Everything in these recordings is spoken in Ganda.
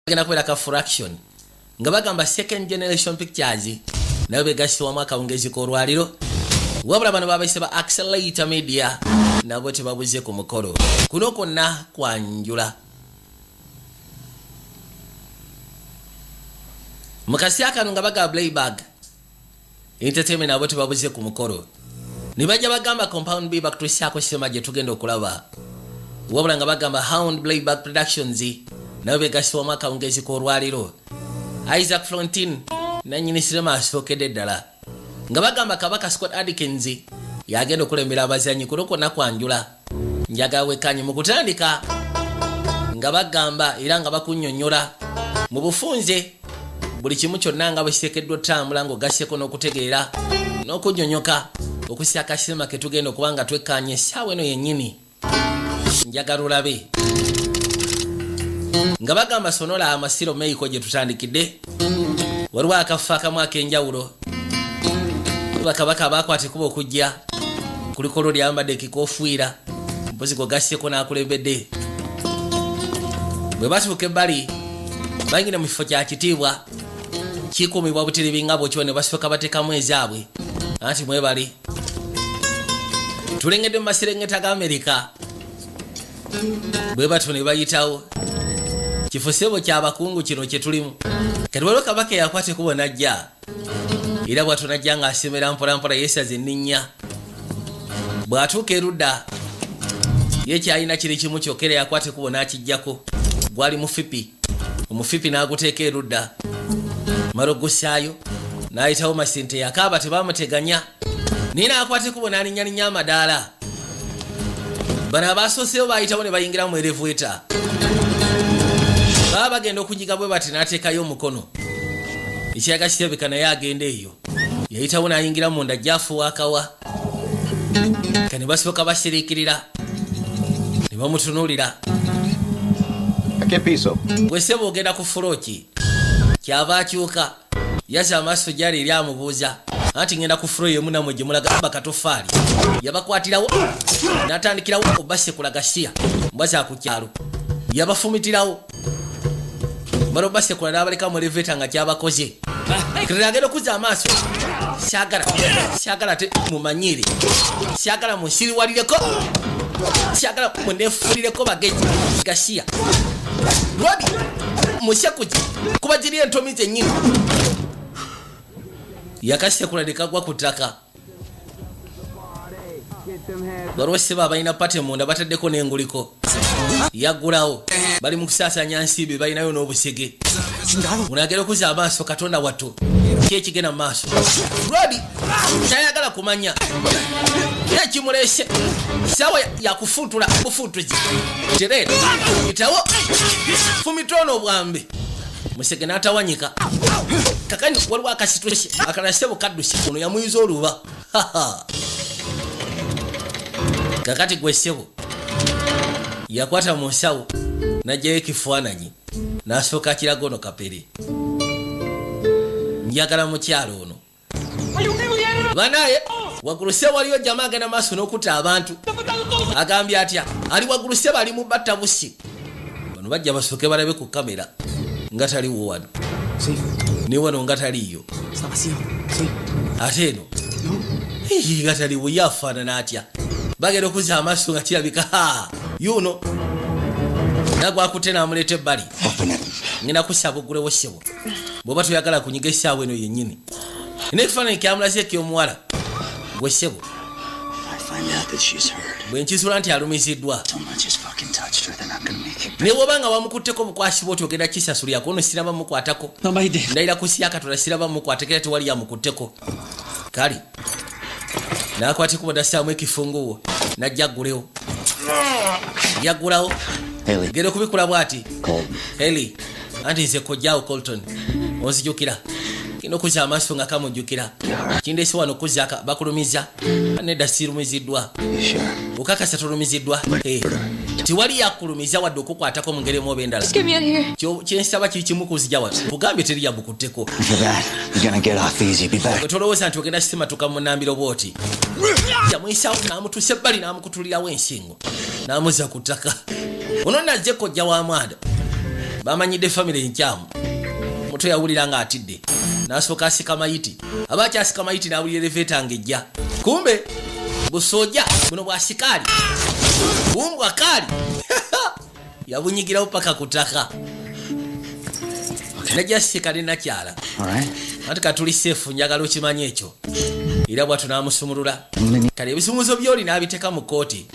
Bagenda kwera ka fraction nga bagamba second generation pictures nayo begasibwa mwaka ongezi ko lwaliro wabula bano babayise ba Accelerator Media nabo tebabuze ku mukolo kuno konna kwanjula mukasi akano nga baga playback entertainment nabo tebabuze ku mukolo nibajja bagamba compound B back to shako sema je tugenda okulaba wabula nga bagamba Hound Playback Productions nawe begasibwa mwaka ongezi ko lwaliro Isaac Florentine nanyini sinema asokede ddala nga bagamba Kabaka Scott Adkins yagenda okulembera abazanyi kuloko na kwanjula njaga wekanye mu kutandika nga bagamba era nga bakunnyonnyola mu bufunze buli kimu kyonna nga bwekiteekeddwa ottambula ng'ogasseko n'okutegeera n'okunnyonnyoka okusyaka sinema ke tugenda okuba nga twekkanye essaawa eno yennyini njagala olabe nga bagamba sonola amasiro meiko gye tutandikidde waliwo akafa akamu ak'enjawulo bakabaka bakwate kuba okujja kulikolo lyambadde kikofiira mpozi gogasseko n'akulembedde bwe batuuka ebbali banyina mu kifo kya kitiibwa kikuumibwa butiribi nga bw'okiwa ne basooka bateekamu ezaabwe anti mwebali tulengedde mu maserengeta ga Amerika bwe batyo ne bayitawo kifo sebo ky'abakungu kino kye tulimu kati waliwo kabaka yakwate kubo najja era bw'atyo najja ng'asemera mpolampola yeesaze enninnya bw'atuuka erudda ye kyalina kiri kimu kyokera yakwate kubo n'akijjako gwali mufipi omufipi n'aguteeka erudda mala ogussaayo n'ayitawo masente yakaaba tebaamuteganya naye n'akwate kubo n'alinnyalinnya amadaala bano abaasooseyo baayitawo ne bayingira mu elevator baba bagenda okunyiga bwe bati n'ateekayo omukono ekiyaga kirabika naye agenda eyo yayitawo n'ayingira munda jjaafuwa akawa kane basooka basiriikirira ne bamutunuulira bwe seba ogenda ku fuloki kyava akyuka yaza amaaso gyali eri amubuuza anti ngenda ku fulo yemu namwe gye mulaga bakatofaali yabakwatirawo n'atandikirawo okubasekula gasiya mbwaza ku kyalo yabafumitirawo balo basekula n'abaleka mu elevator nga kyabakoze kati agenda okuzza amaaso syagala te mumanyire syagala munsiriwalireko syagala muneefulireko bageji gasiya lwabi musyekugi kuba giri entomi zennyini yakasekula ne kagwa ku ttaka waliwo seba balina pate munda bataddeko n'enguliko yaggulawo bali mu kusaasanya nsiibi balinayo n'obusege munagera okuzza amaaso katonda wattu ki ekigenda mu maaso lwadi tayagala kumanya era kimulese sawa yakufuntula bufuntuzi tereera itawo fumitoono obwambe musege n'atawanyika kakani waliwo akasitwesi akanasebo kaddusi kuno yamuyiza oluba kakati gwe ssebo yakwata mu nsawo najjayo ekifaananyi n'asooka akiraga ono kapere njagala mukyalo ono banaye waggulu ssebo waliyo jama agenda maaso n'okutta abantu agambye atya ali waggulu ssebo ali mu battabusi bano bajja basooke balabe ku kamera nga taliwo wano ne wano nga taliyo ate eno nga taliwo yafaanana atya bagenda okuzza amaaso nga kirabika yuno nagwakutte n'amuleeta ebbali ngenda kusaba ogulewo ssebo bw'oba toyagala kunyiga essaawa eno yennyini n'ekifaananyi kyamulaze eky'omuwala gwe ssebo bwe nkizula nti alumiziddwa naye bw'oba nga wamukutteko bukwasi bwoti ogenda kisasulirako ono siraba mukwatako ndayira kusiya katonda siraba mukwateko era tewali yamukutteko kale n'akwateko badasaamu ekifunguwo najja aggulewo yaggulawo genda okubikula bw'ati heli anti nze kojjaawo Colton onzijukira kino okuzza amaaso nga kamujjukira kindeese wano okuzza bakulumiza nedda sirumiziddwa okakasa tolumiziddwa tiwali yakulumiza wadde okukwatako mu ngeri emu endala kyensaba kiri kimu kuzija wano kugambye teri yamukutteko tolowooza nti ogenda sisimatuka mu nnambiro bwoti yamwisawo n'amutuusa ebbali n'amukutulirawo ensingo n'amuzza ku ttaka ono nazze kojja wa mwanda bamanyidde family nkyamu muto yawulira nga atidde nasooka asika mayiti abakyasika mayiti nawulira elevator ngejja kumbe busoja buno bwa sikaali bumbwa kaali yabunyigirawo paka kutaka najja sikali nakyala ati katuli sefu njagala okimanya ekyo era bwatu namusumulula kale ebisumuzo byoli nabiteeka mu kooti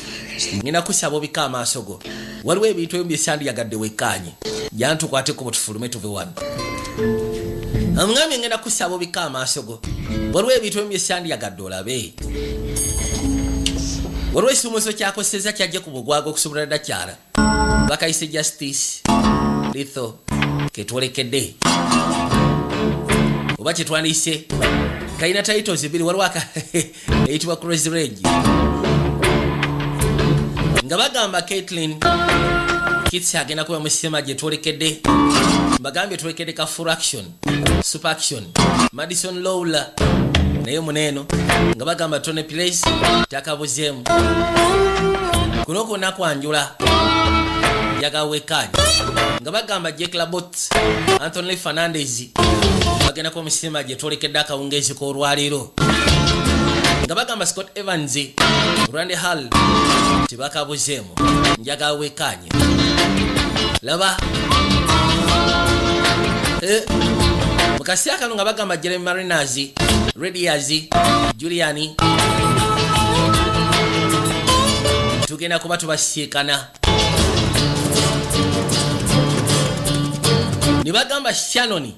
ngenda kusaba obika amaaso go waliwo ebintu ebimu byesandiyagadde wekkaanye jantukwateko butufulume tuve wano amugambye ngenda kusaba obika amaaso go waliwo ebintu ebimu byesandiyagadde olabe waliwo ekisumuzo kyakoseza kyajje ku bugwaga okusumulula dakyala bakayise justice litho ketwolekedde oba kyetwandiyise kalina titles ebiri waliwo eyitibwa cross range nga bagamba Caitlin Kitsi agenda kuba mu sinema gye twolekedde bagambye twolekedde ka full action super action Madison Lowla naye muneeno nga bagamba Tony Place takabuzeemu kuno kwonna kwanjula yagawekanye nga bagamba Jack Labot Anthony Fernandez bagenda kuba mu sinema gye twolekedde akawungeezi k'olwaleero nga bagamba Scott Evans Randy Hall tibakabuzeemu njagawekanye laba mukasi akano nga bagamba Jeremy Mariners Rediaz Juliani tugenda kuba tubasiikana ne bagamba Shannon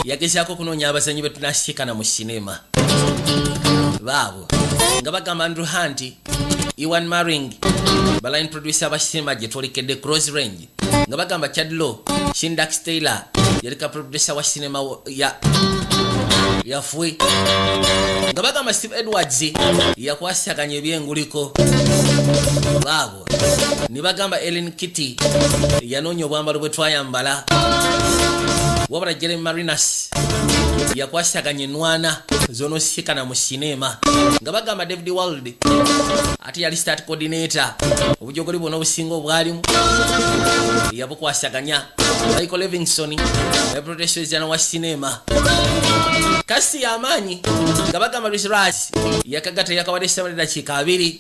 yagezaako kunoonya abazanyi be tunasiikana mu sinema baabo nga bagamba Andrew Hunt Iwan Maring baline producer ba sinema gye twolekedde Cross Range nga bagamba Chad Lowe Shindax Taylor yalika producer wa sinema yafwe nga bagamba Steve Edwards yakwasaganya ebyenguliko baabo ne bagamba Ellen Kitty yanoonya obwambalo bwe twayambala wabula Jeremy Marinas yakwasaganya enwana zonosikana mu sinema nga bagamba David Wald ati yali start coordinator obujogoli bwonna obusinga obwalimu yabukwasaganya Michael Livingston protestezana wa sinema kasi y'amaanyi nga bagamba Luis Ras yakagata yakawadde essabalira dakiika 2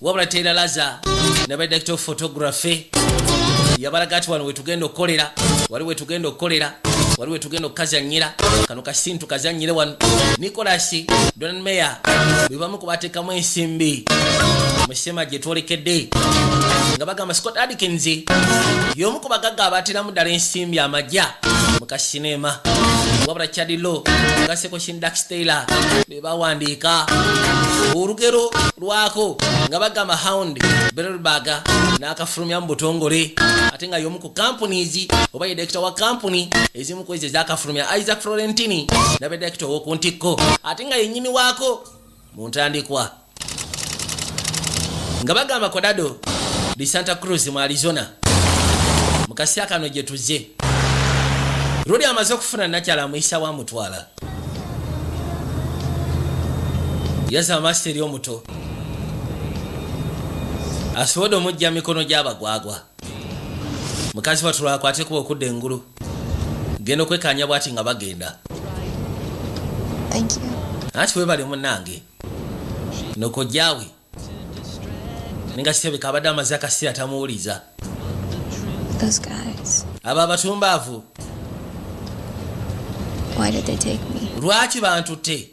wabula Taylor Laza ne director of photography yabalaga ati wano wetugenda okukolera wali wetugenda okukolera wali wetugenda okukazannyira kano kasintu kazannyire wano Nicholas Don Meyer bebamu kubateekamu ensimbi mu sinema gye twolekedde nga bagamba Scott Adkins y'omu ku bagagga abaateramu ddala ensimbi amajja mu kasinema wabula Chad Lowe gaseko Shindax Taylor bebawandiika olugero lwako nga bagamba Hound Berlberg n'akafulumya mu butongole ate nga y'omu ku companies oba ye director wa company ezimu ku ezo ez'akafulumya Isaac Florentini nabe director w'oku ntikko ate nga yennyini waako mu ntandikwa nga bagamba Codado di Santa Cruz mu Arizona mu kaseera kano gye tuzze Rudi amaze okufuna nakyala amuyisa wa mutwala yaza amasiteri omuto asobodde omujja mikono gy'abagwagwa mukazi watula akwate kuba okudda engulu genda okwekanya bwati nga bagenda ati webale munnange nokojjaawe ninga sirabika abadde amaze akaseera tamuwuliza abo abatumbaavu lwaki bantutte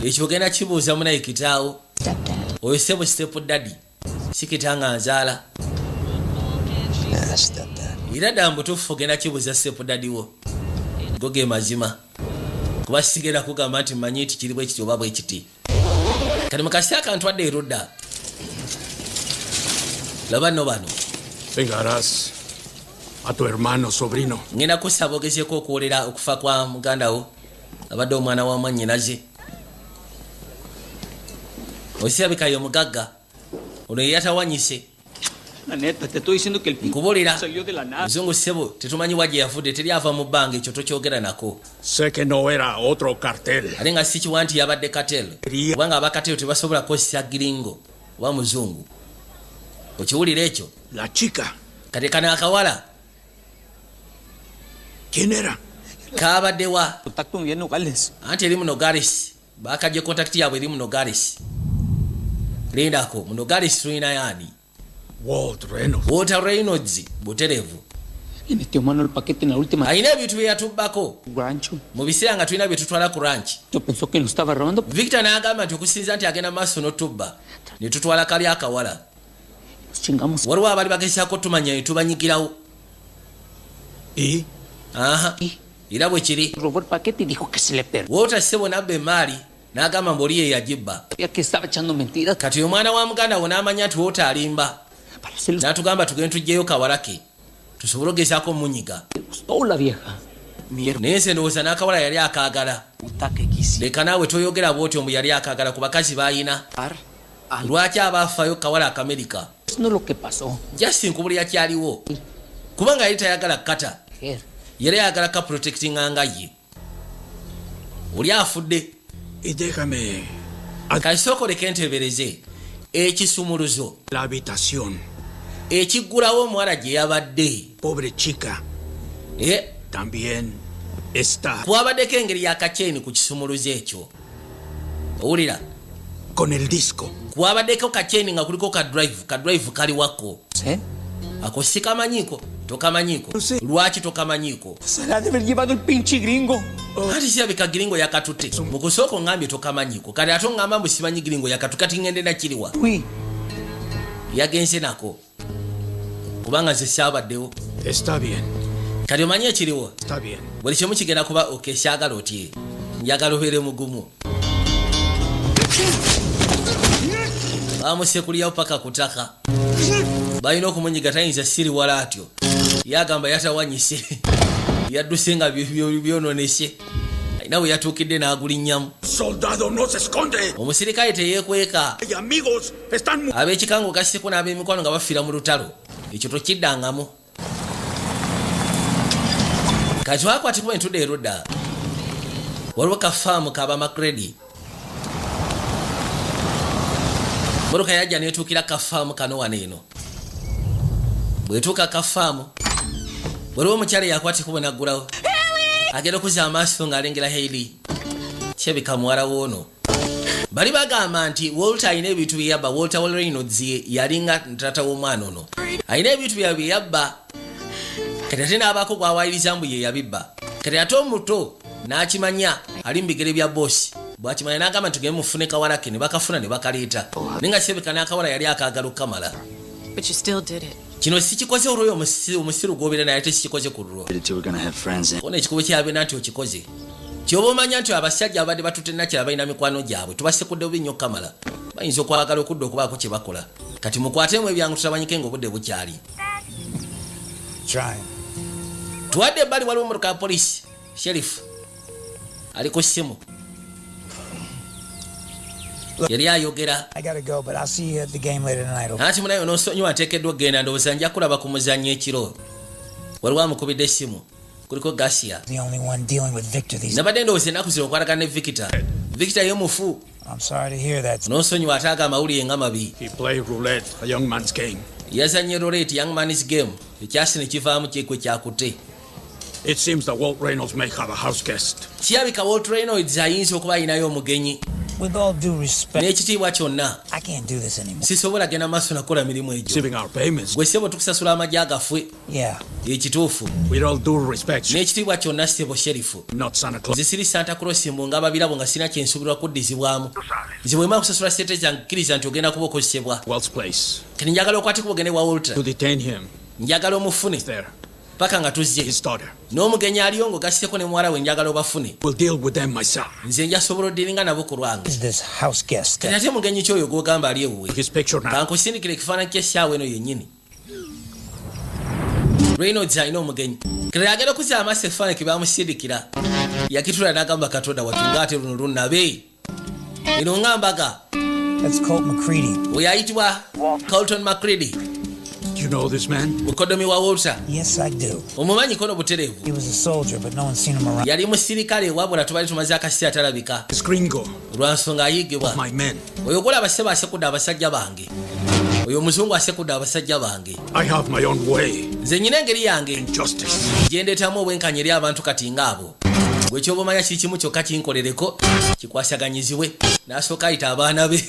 ekyo ogenda kibuuza munaye kitaawo oyo sebo step daddy sikitanga nzaala era ddala mubutuufu ogenda kibuuza step daddy wo go ge mazima kuba sigenda kugamba nti mmanyi nti kiri bwe kiti oba bwe kiti kati mukaseera kantwadde erudda laba nno bano vengarás a tu hermano sobrino ngenda kusaba ogezeeko okuwolera okufa kwa muganda wo abadde omwana wa mwannyinaze osirabika ye omugagga ono ye yatawanyise nkubuulira muzungu ssebo tetumanyiwa gye yavudde teri ava mu bbanga ekyo tokyogera nako ate nga sikiwa nti yabadde katel kubanga abakatelo tebasobola kukozesa giringo oba muzungu okiwulira ekyo? La chica. Kati kano akawala ¿Quién era? kabadde wa? Contacto bien Nogales. Anti eri mu Nogales. Bakajje contact yaabwe eri mu Nogales. Lindako mu Nogales tulina yani Walter Reynolds buterevu. Y metió mano el paquete en la última. Alina ebintu bye yatubbako Rancho. mu biseera nga tulina bye tutwala ku ranch. Yo pensó que nos estaba robando. Victor n'agamba nti okusinza nti agenda maaso n'otubba ne tutwala kali akawala. Nos chingamos. Waliwo abali bagezaako tumanya ne tubanyigirawo. ¿Y? Aha. Era bwe kiri. Robó el paquete y dijo que se le perdió. Walter Sebo n'abba emaali n'agamba mbu oli ye yagibba. Ya que estaba echando mentiras. Kati omwana wa muganda we n'amanya nti Walter alimba. Para hacerlo. N'atugamba tugende tuggyeyo kawala ke tusobole ogezaako munyiga. Le gustó la vieja. Mierda. Naye nze ndowooza n'akawala yali akaagala. Puta que quisiera. Leka naawe toyogera bw'otyo mbu yali akaagala ku bakazi b'ayina. Algo. Lwaki abaafayo kawala akamerika? Eso no es lo que pasó. Justin kubulira kyaliwo kubanga yali tayagala kata Mujer. yali ayagala ka protectinga nga ye. Oli afudde. Y déjame... Kasooka oleka enteebereze ekisumuluzo La habitación. ekiggulawo omuwala gye yabadde. Pobre chica. También está... Kwabaddeko engeri y'akakyeni ku kisumuluzo ekyo. Owulira? Con el disco. Kwabaddeko kakyeni nga kuliko ka drive kali wako. ¿Sí? Ako sikamanyiko tokamanyiko. No sé. Lwaki tokamanyiko? Se la ha de haber llevado el pinche gringo. Kati kirabika giringo yakatutte. Mu kusooka ongambye tokamanyiko. Kati ate ongamba mbu simanyi giringo yakatu kati ngende nakiriwa. Uy. Yagenze nako. Kubanga nze saabaddewo. Está bien. Kati omanyi ekiriwo? Está bien. Buli kimu kigenda kuba okekyagala otye. Njagala obeere mugumu. Bamusekulyawo paka kutaka. Balina okumunyiga tayinza siri wala atyo. Yagamba yatawanyise. Yadduse nga byononese. Alina bwe yatuukidde n'agulinnyamu. Soldado no se esconde. Omusirikale teyeekweka. Hay amigos. Están... Ab'ekikango gasseko n'ab'emikwano nga bafiira mu lutalo. Ekyo tokiddangamu. Kati wakwatibwa entudde erudda. Waliwo kafaamu kaba makredi. Motoka yajja netuukira kafaamu kano wano eno. Bwetuuka kafaamu waliwo omukyala yakwatibwa naggulawo. Agenda okuzza amaaso ng'alengera Hailey. Kyebika muwala woono. Bali bagamba nti Walter alina ebintu bye yabba. Walter Reynolds yalinga taata w'omwana ono. Alina ebintu bye yabba. Kati ate n'abaako gw'awaayiriza mbu ye yabibba. Kati ate omuto n'akimanya ali mu bigere bya boosi. Bw'akimanya n'agamba nti tugende mufune kawala ke ne bakafuna ne bakaleeta. Naye nga kyebika n'akawala yali akaagala okukamala. But you still did it. Kino sikikoze olwoyo omusiru gw'obeera naye ate sikikoze ku lulwo. Ona ekikubo kyabena nti okikoze. Kyoba omanya nti abasajja abadde batutte nakyala balina mikwano gyabwe tubasekudde bubi nnyo kamala. Bayinza okwagala okudda okubaako kye bakola. Kati mukwatemu ebyangu tutabanyike ng'obudde bukyali. Tuwadde ebbali waliwo emmotoka ya poliisi. Sheriff ali ku ssimu. Yali ayogera. I gotta go, but I'll see you at the game later tonight. Okay? Anti munayo n'onsonyiwa ateekeddwa okgenda ndowooza nja kulaba ku muzannyo ekiro. Waliwo amukubidde essimu. Kuliko Garcia. The only one dealing with Victor these days. Nabadde ndowooza ennaku zino okwatagana ne Victor. Victor ye mufu. I'm sorry to hear that. N'onsonyiwa ataaga amawulire nga mabi. He played roulette, a young man's game. Yazanye roulette, young man's game. Ekyasi ne kivaamu kyekwe kyakutte. It seems that Walt Reynolds may have a house guest. Kirabika Walt Reynolds ayinza okuba ayinayo omugenyi. With all due respect, N'ekitiibwa kyonna I can't do this anymore. sisobola genda maaso nakola mirimu egyo. Receiving our payments. Gwe ssebo tukusasula amagye agaffe. Yeah. Ekituufu. With all due respect, N'ekitiibwa kyonna ssebo sherifu. not Santa Claus. Nze siri Santa Claus mbu nga babirabo nga sina kyensubirwa kuddizibwamu. Nze bwe mala kusasula ssente zange kkiriza nti ogenda kuba okozesebwa. Walt's place. Kati njagala okwate kuba ogende wa Walter. To detain him. Njagala omufune. There. Paka nga tuzze. His daughter. N'omugenyi aliyo ng'ogasseko ne muwala we njagala obafune. We'll deal with them myself. Nze njasobola oddiringa nabo ku lwange. Is this house guest? Kati ate mugenyi kyoyo gw'ogamba ali ewuwe. His picture now. Kankusindikira ekifaananyi ky'essaawa eno yennyini. Reynolds alina omugenyi. Kati agenda okuzza amaaso ekifaananyi kye baamusindikira. Yakitula n'agamba Katonda watunga ate luno lunnabe. Eno nga mbaga. That's Colt McCready. Oyo ayitibwa Colton McCready. Do you know this man? Mukodomi wa Walter. Yes, I do. Omumanyi kono butereevu. He was a soldier, but no one's seen him around. Yali musirikale wabula tubali tumaze akaseera talabika. This gringo. Lwa nsonga ayiggibwa. My men. Oyo gula abasebe asekudde abasajja bange. oyo muzungu asekudde abasajja bange. I have my own way. Nze nyina engeri yange Injustice. gyendeetamu obwenkanya eri abantu kati ng'abo. Gwe kyoba omanya kiri kimu kyokka kinkolereko kikwasaganyizibwe n'asooka ayita abaana be.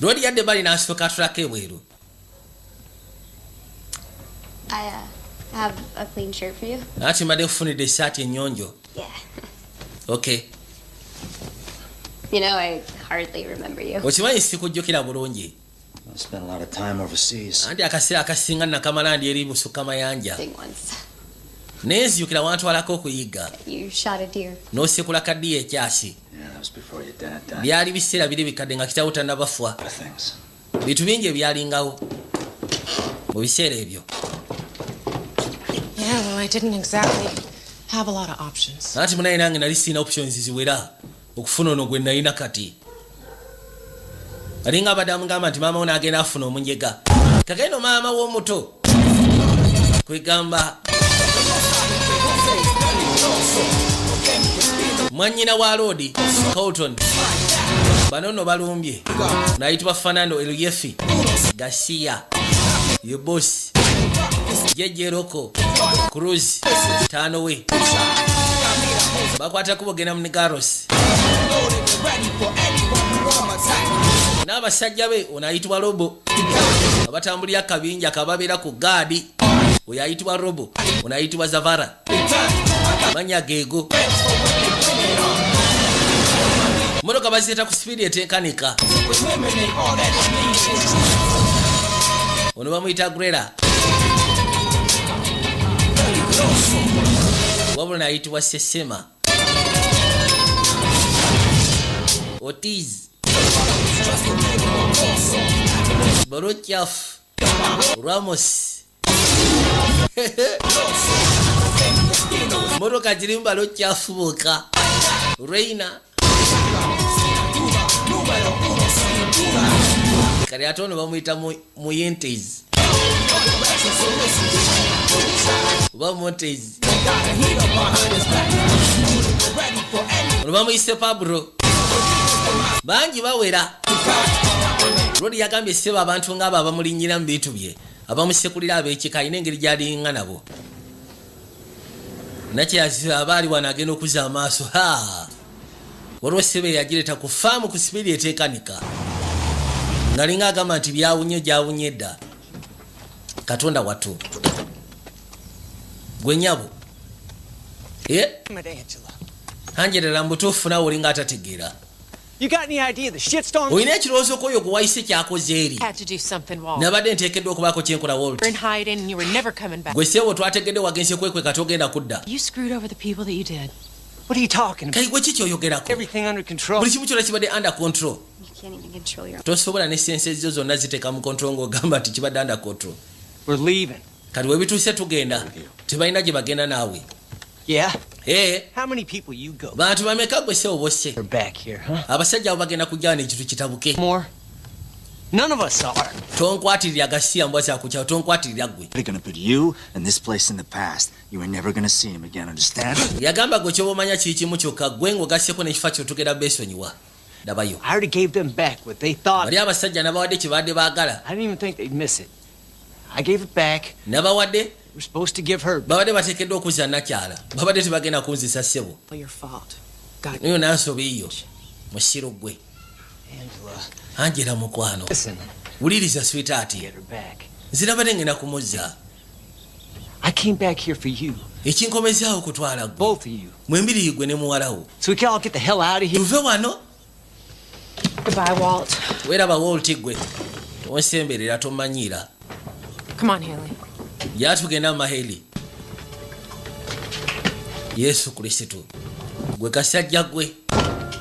Lwodi yadde bali n'asooka atulako ebweru. I have a clean shirt for you. Ati mbadde nkufunidde essaati ennyonjo. Yeah. Okay. You know, I hardly remember you. Okimanyi sikujjukira bulungi. I spent a lot of time overseas. Anti akaseera akasinga nakamala ndi eri busukka mayanja. Thing once. Neezijukira wantwalako okuyiga. You shot a deer. N'osekula kaddiya ekyasi. Yeah, that was before your dad died. Byali biseera biri bikadde nga kitaawo tannabafwa. A lot of things. Bintu bingi ebyalingawo mu biseera ebyo. Yeah, well, I didn't exactly have a lot of options. Anti munaye nange nali sirina options ziwera okufuna ono gwe nalina kati. Alinga abadde amugamba nti maama we n'agenda afuna omunyega. Kagendo maama w'omuto kwegamba mwannyina wa Lodi Colton. Bano nno balumbye n'ayitibwa Fernando Eliefi Garcia ye boss Jeje Roko Cruz tano we bakwata kubogena mu Nigaros n'abasajja be ono ayitibwa Robo abatambulira akabinja akababeera ku gaadi oyo ayitibwa Robo ono ayitibwa Zavara manya geego motoka baziyita ku sipiidi eteekanika ono bamuyita Grera wabula n'ayitibwa Sesema Ortiz Barochaf Ramos motoka giri mu Barochaf boka Reina kali ate ono bamuyita Muyentes oba Montes ono bamuyise Pablo bangi bawera. Lodi yagambye seba abantu ng'abo abamulinnyira mu bintu bye abamusekulira ab'ekika alina engeri gy'alinga nabo. Nakyeyaziba abaali wano agenda okuzza amaaso waliwo sebe yagireeta ku faamu ku sipiidi eteekanika ng'alinga agamba nti byawunye gyawunye dda. Katonda wattu gwe nnyabo Angelera mbutuufu naawe olinga atategeera. You got any idea the shitstorm? Oyina ekirowoozo ko oyo gwe wayise kyakoze eri. Had to do something wrong. Nabadde nteekeddwa okubaako kyenkola Walt. You're in hiding and you were never coming back. Gwe sebo twategedde wagenze kwekwe togenda kudda. You screwed over the people that you did. What are you talking about? Kale gwe kiki oyogerako? Everything under control. Buli kimu kyonna kibadde under control. You can't even control your own. Tosobola ne sense zo zonna ziteeka mu control ng'ogamba nti kibadde under control. We're leaving. Kati we bituuse tugenda tebalina gye bagenda naawe. Yeah? Hey, How many people you go? bantu bameka gwe sebo bosse? They're back here, huh? Abasajja abo bagenda kujjana ekintu kitabuke. More? None of us are. Tonkwatirira gasiya mbwa zakukyawo tonkwatirira gwe. They're gonna put you and this place in the past. You are never gonna see him again, understand? Yagamba gwe kyoba omanya kiri kimu kyokka gwe ng'ogasseko n'ekifo ky'otugenda besonyiwa. Dabayo. I already gave them back what they thought. Bali abasajja nabawadde kye baadde baagala. I didn't even think they'd miss it. I gave it back. Nabawadde We're supposed to give her back. babadde bateekeddwa okuzza nakyala. Babadde tebagenda kunzisa ssebo. All your fault. God. Niyo nansobiiyo. Musiro gwe. Angela, Angela mukwano. listen. Wuliriza sweetheart. Get her back. Nzirabadde ngenda kumuzza. I came back here for you. Ekinkomezaawo kutwala gwe. Both of you. Mwembiri gwe ne muwalawo. So we can all get the hell out of here. Tuve wano. Goodbye, Walt. Weeraba Walt gwe. Onsemberera tomanyiira. Come on, Haley. Jaa tugenda mu maheli. Yesu Kristo. Gwe kasajja gwe.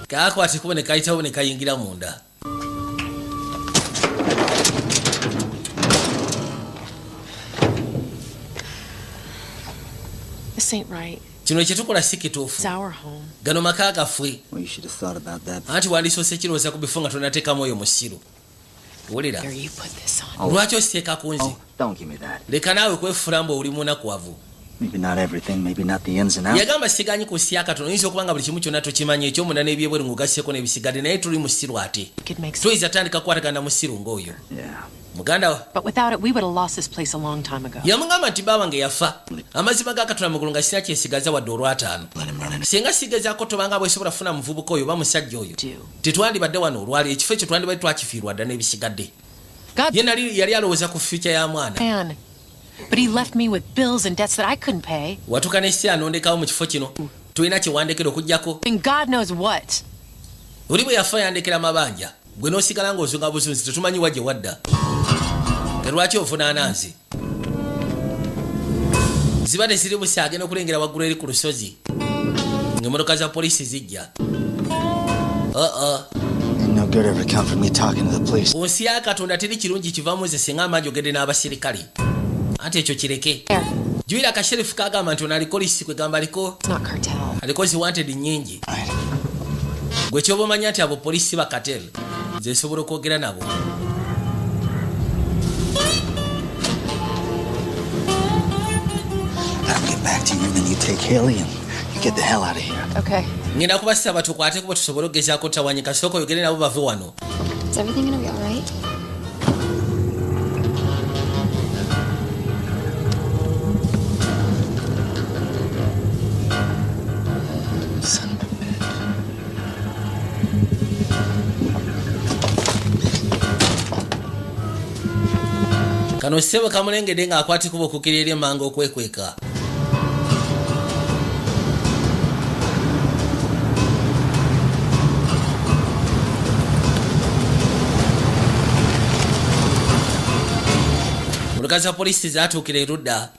Kaakwate kuba ne kayitawo ne kayingira munda. This ain't right. Kino kye tukola si It's kituufu. our home. Gano maka gaffe. Well, you should have thought about that. Anti wandisoose kirowooza ku bifo nga tonateekamu oyo musiru. Wulira. Here, you put this on. Lwaki ositeeka ku nze? Oh, don't give me that. Leka naawe kwefuula mbu oli munakwavu. Maybe not everything, maybe not the ins and outs. Yagamba siganyi ku siaka tono yinza okubanga buli kimu kyonna tukimanya ekyomunda n'ebyebweru ng'ogasseko n'ebisigadde naye tuli musiru ate. Tuyinza tandika kukwatagana musiru ng'oyo. Muganda But without it, we would have lost this place a long time ago. yamugamba nti baba nge yafa amazima ga Katonda mugulu nga sina kyesigaza wadde olwataano singa sigezaako tobanga bwesobola funa muvubuka oyo oba musajja oyo tetwandibadde wano olwali ekifo ekyo twandibadde twakifiirwa dda n'ebisigadde ye yali alowooza ku future ya mwana. But he left me with bills and debts that I couldn't pay. Watuka n'essi anondekawo mu kifo kino tulina kyewandekera okugyako And God knows what. oli bwe yafa yandekera mabanja gwe n'osigala ng'ozunga buzunzi tetumanyi wajje wadda lwaki ovunaana nze ziba teziri busa agenda okulengera waggulu eri ku lusozi ng'emmotoka za poliisi zijja. Ku nsi ya Katonda teri kirungi kivaamu nze singa amangi ogende n'abasirikale anti ekyo kireke. Juira akasherifu kagamba nti ono aliko liisi kwegamba aliko zi wanted nnyingi gwe kyoba omanya nti abo poliisi ba cartel nze nsobola okwogera nabo. Back to you, then you take Haley and you get the hell out of here. Okay. Ngenda kubasaba tukwate kuba tusobole okugezaako tawanyika sooka oyogere nabo bave wano. Is everything gonna be all right? Son of a bitch. Kano ssebo kamulengedde ng'akwatikuba okukkira eri emmanga okwekweka. Muluka za poliisi zaatuukira erudda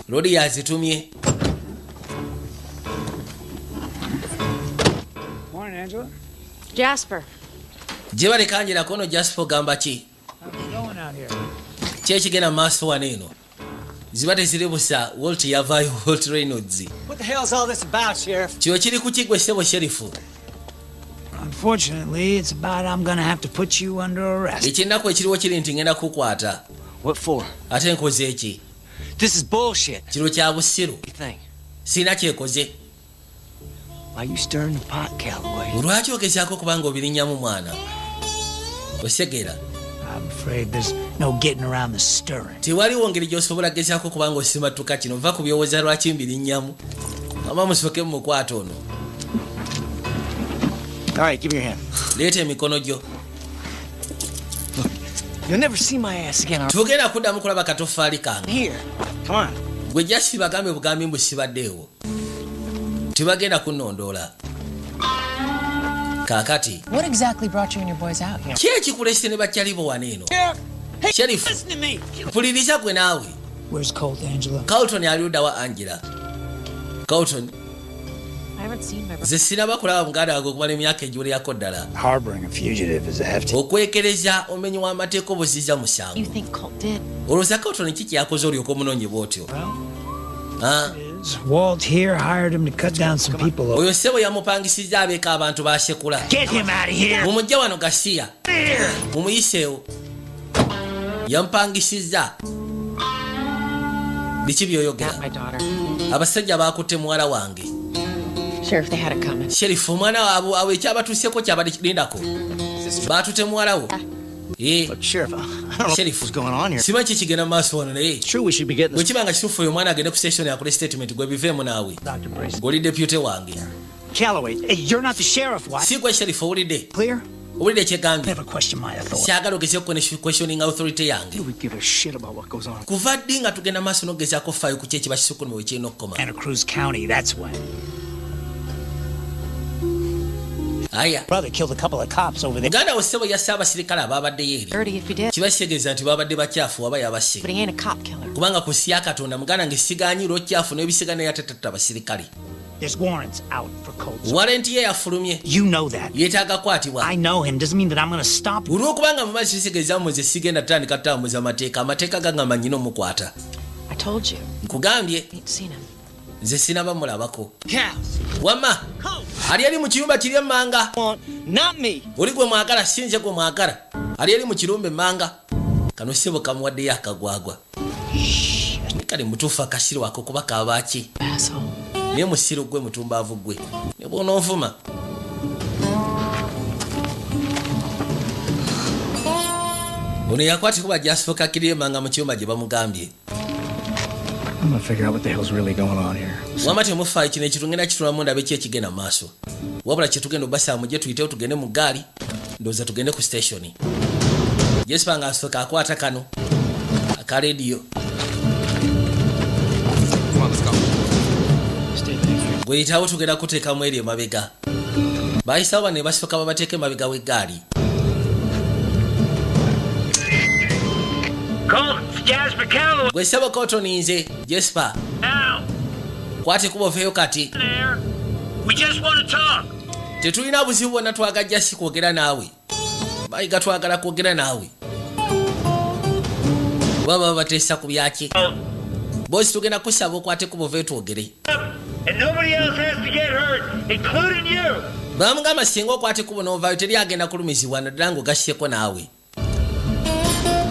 lodi yazitumye. Morning, Angela. Jasper. Gye balekanjirako ono Jasper ogamba ki? How's it going out here? Ki ekigenda mu maaso wano eno? Ziba teziri busa Walt yavaayo Walt Reynolds. What the hell's all this about, Sheriff? Kyo kiri ku kigwe ssebo sherifu. Unfortunately, it's about I'm gonna have to put you under arrest. Eky'ennaku ekiriwo kiri nti ngenda kukwata. What for? Ate nkoze eki? This is bullshit. Kiro kya busiru. You think? Sina kyekoze. Why you stirring the pot, Calloway? Lwaki ogezaako kubanga obirinnyamu mwana? Osegera. I'm afraid there's no getting around the stirring. Tewaliwo ngeri gy'osobola gezaako kubanga osimattuka kino nva ku byowooza lwaki mbirinnyamu. Mama musooke mu mukwata ono. All right, give me your hand. Leeta emikono gyo. You'll never see my ass again. Tugenda kuddamu kulaba katoffaali kange. Here, come on. Gwe jasi bagambe bugambi mbu sibaddeewo. Tebagenda kunnondoola. Kaakati. What exactly brought you and your boys out here? Ki ekikulese ne bakyalibo wano eno? Hey, Sheriff. listen to me. Mpuliriza gwe naawe. Where's Colt, Angela? Carlton ali ludda wa Angela. Carlton. I haven't seen my brother. Ze sinaba kulaba muganda wange okumala emyaka egiwererako ddala. Harboring a fugitive is a hefty. Okwekereza omenyi w'amateeka obuziza You musango. think Colt did? Olowooza Carlton ki kyakoze olyoka omunoonye bw'otyo? Walt here hired him to cut down some people. Oyo ssebo yamupangisizza abeeko abantu baasekula. Get him out of here. Mumujja wano Gasiya. Mumuyiseewo. Yamupangisizza. Biki Not by'oyogera? my daughter. Abasajja baakutte muwala wange. Sheriff, they had it coming. Sheriff omwana abo ekyabatuuseko kyabadde lindako. Baatutte muwala wo. Look, Sheriff, I don't know Sheriff. what's going on here. Simanyi ki kigenda mu maaso wano naye. It's true we should be getting bwe this. kiba nga kituufu oyo omwana agende ku station akole statement gwe biveemu naawe. Dr. Brace. G'oli deputy wange. Calloway, hey, you're not the sheriff, what? Si gwe sheriff owulidde. Clear? Owulidde kyegambye. Never question my authority. Kyagala ogezeeko questioning authority yange. We give a shit about what goes on. Kuva ddi nga tugenda maaso n'ogezaako faayo ku ki ekiba kisukkulumye we kirina okukoma. Santa Cruz County, that's when. Aya. Brother killed a couple of cops over there. Muganda wo ssebo yasse abasirikale abaabaddeyo eri. Dirty if he did. Kiba kitegeeza nti baabadde bakyafu oba yabasse. But he ain't a cop killer. Kubanga ku nsi ya Katonda muganda ng'esigaanyi lw'okyafu n'ebisiga naye atatatta basirikale. There's warrants out for Colt. Warrant ye yafulumye. You know that. Yeetaaga kwatibwa. I know him. Doesn't mean that I'm going to stop you. Olw'okubanga mu maaso kitegeeza mmwe nze sigenda tutandika tutambuza amateeka. Amateeka gangamba nnyina omukwata. I told you. Nkugambye Ain't seen him. nze sinaba mulabako. Cows. Wamma. Ali eri mu kiyumba kiri emmanga. Not me. Oli gwe mwagala si nze gwe mwagala. Ali eri mu kirumba emmanga. Kano ssebo kamuwaddeyo akagwagwa. kale mutuufu akasiru ako kuba kabaaki naye musiru gwe mutumbaavu gwe ne bw'onoovuma ono yakwatibwa bajja asooka kiryemanga mu kyuma gye bamugambye I'm gonna figure out what the hell's really going on here. wama temufaayo kino ekitungenda kitulamu ndabe ki ekigenda mu maaso wabula kyetugenda obasaamu gye tuyitewo tugende mu gaali ndowooza tugende ku sitationi Jesper nga asooka akwata kano aka rediyo gweyitawo tugenda kuteekamu eri emabega bayisawo bano ne basooka babateeka emabega w'eggaali gwesaba kotoni nze Jesper kwate kuba oveeyo kati tetulina buzibu bwonna twagajja si kwogera naawe bayiga twagala kwogera naawe baba bateesa ku byaki bosi tugenda kusaba okwate kuba oveeyo twogere bamugamba singa okwate kuba n'ovaayo teri agenda kulumizibwa naddala ng'ogasyeko naawe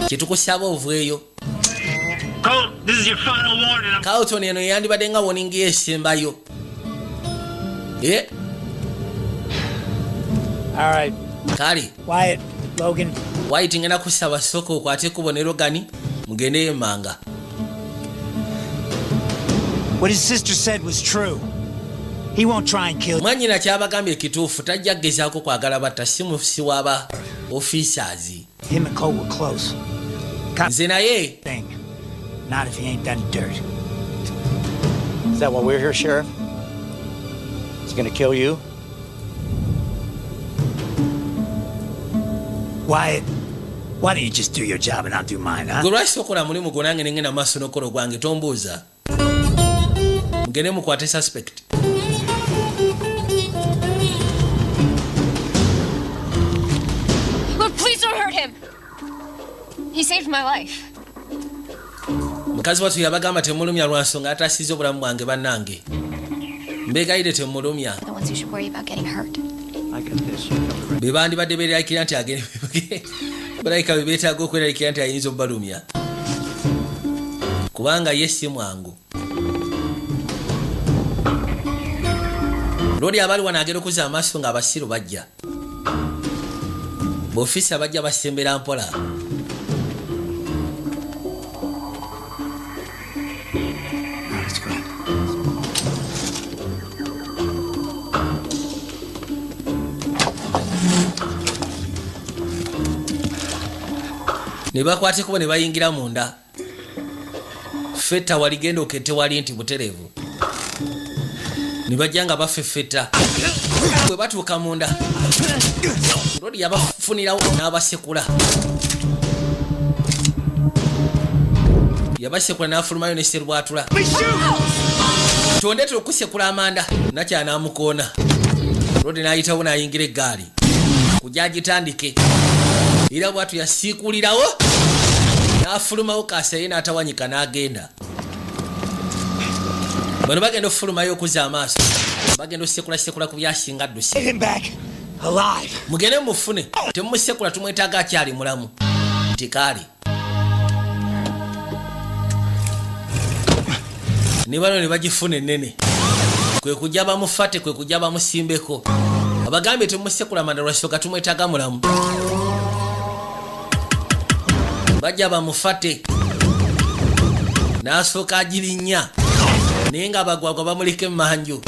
kyetukusaba oveeyo Carlton eno yandibadde nga woningi esembayo Alright. kale Wyatt, Logan. Wyatt ngenda kusaba sooka okwate kubonero gani mugende emanga What his sister said was true. He won't try and kill you. mwanyina kyabagambye ekituufu tajja kugezaako kwagala batta si mufusi w'aba officers Him and Cole were close. nze naye Thing. Not if he ain't done dirt. Is that why we're here, Sheriff? He's gonna kill you? Wyatt, why don't you just do your job and I'll do mine, huh? gwe lwaki okola mulimu gwo nange nengenda maaso n'okola gwange tombuuza mugende mukwate suspect Look, please don't hurt him. He saved my life. mukazi watu yabagamba temulumya lwa nsonga atasize obulamu bwange bannange mbegayire temulumya The ones who should worry about getting hurt. I got this. be bandibadde beeraliikira nti agende balayika be beetaaga okweraliikira nti ayinza obbalumya kubanga ye si mwangu lodi abali wano agenda okuza amaaso ng'abasiru bajja b'ofiisa bajja basembera mpola Let's go. ne bakwate kubo ne bayingira munda fetta waligenda okette wali nti butereevu ne bajja nga bafeffetta bwe batuuka munda lodi yabafunirawo n'abasekula yabasekula n'afulumayo ne serubwatula tondetera okusekula amanda nakyanamukoona lodi n'ayitawo n'ayingira eggaali kujja gitandike era bwatu yasiikulirawo n'afulumawo kaasa ye n'atawanyika n'agenda bano bagenda okufulumayo okuza amaaso bagenda osekulasekula ku byasinga ddusi Get him back. Alive. mugende mufune temumusekula tumwetaaga akyali mulamu nti kaali ne bano ne bagifuna ennene kwe kujja bamufate kwe kujja bamusimbeko abagambye temumusekula manda lwasooka tumwetaaga mulamu bajja bamufate n'asooka agirinnya naye nga abagwagwa bamuleka emmanju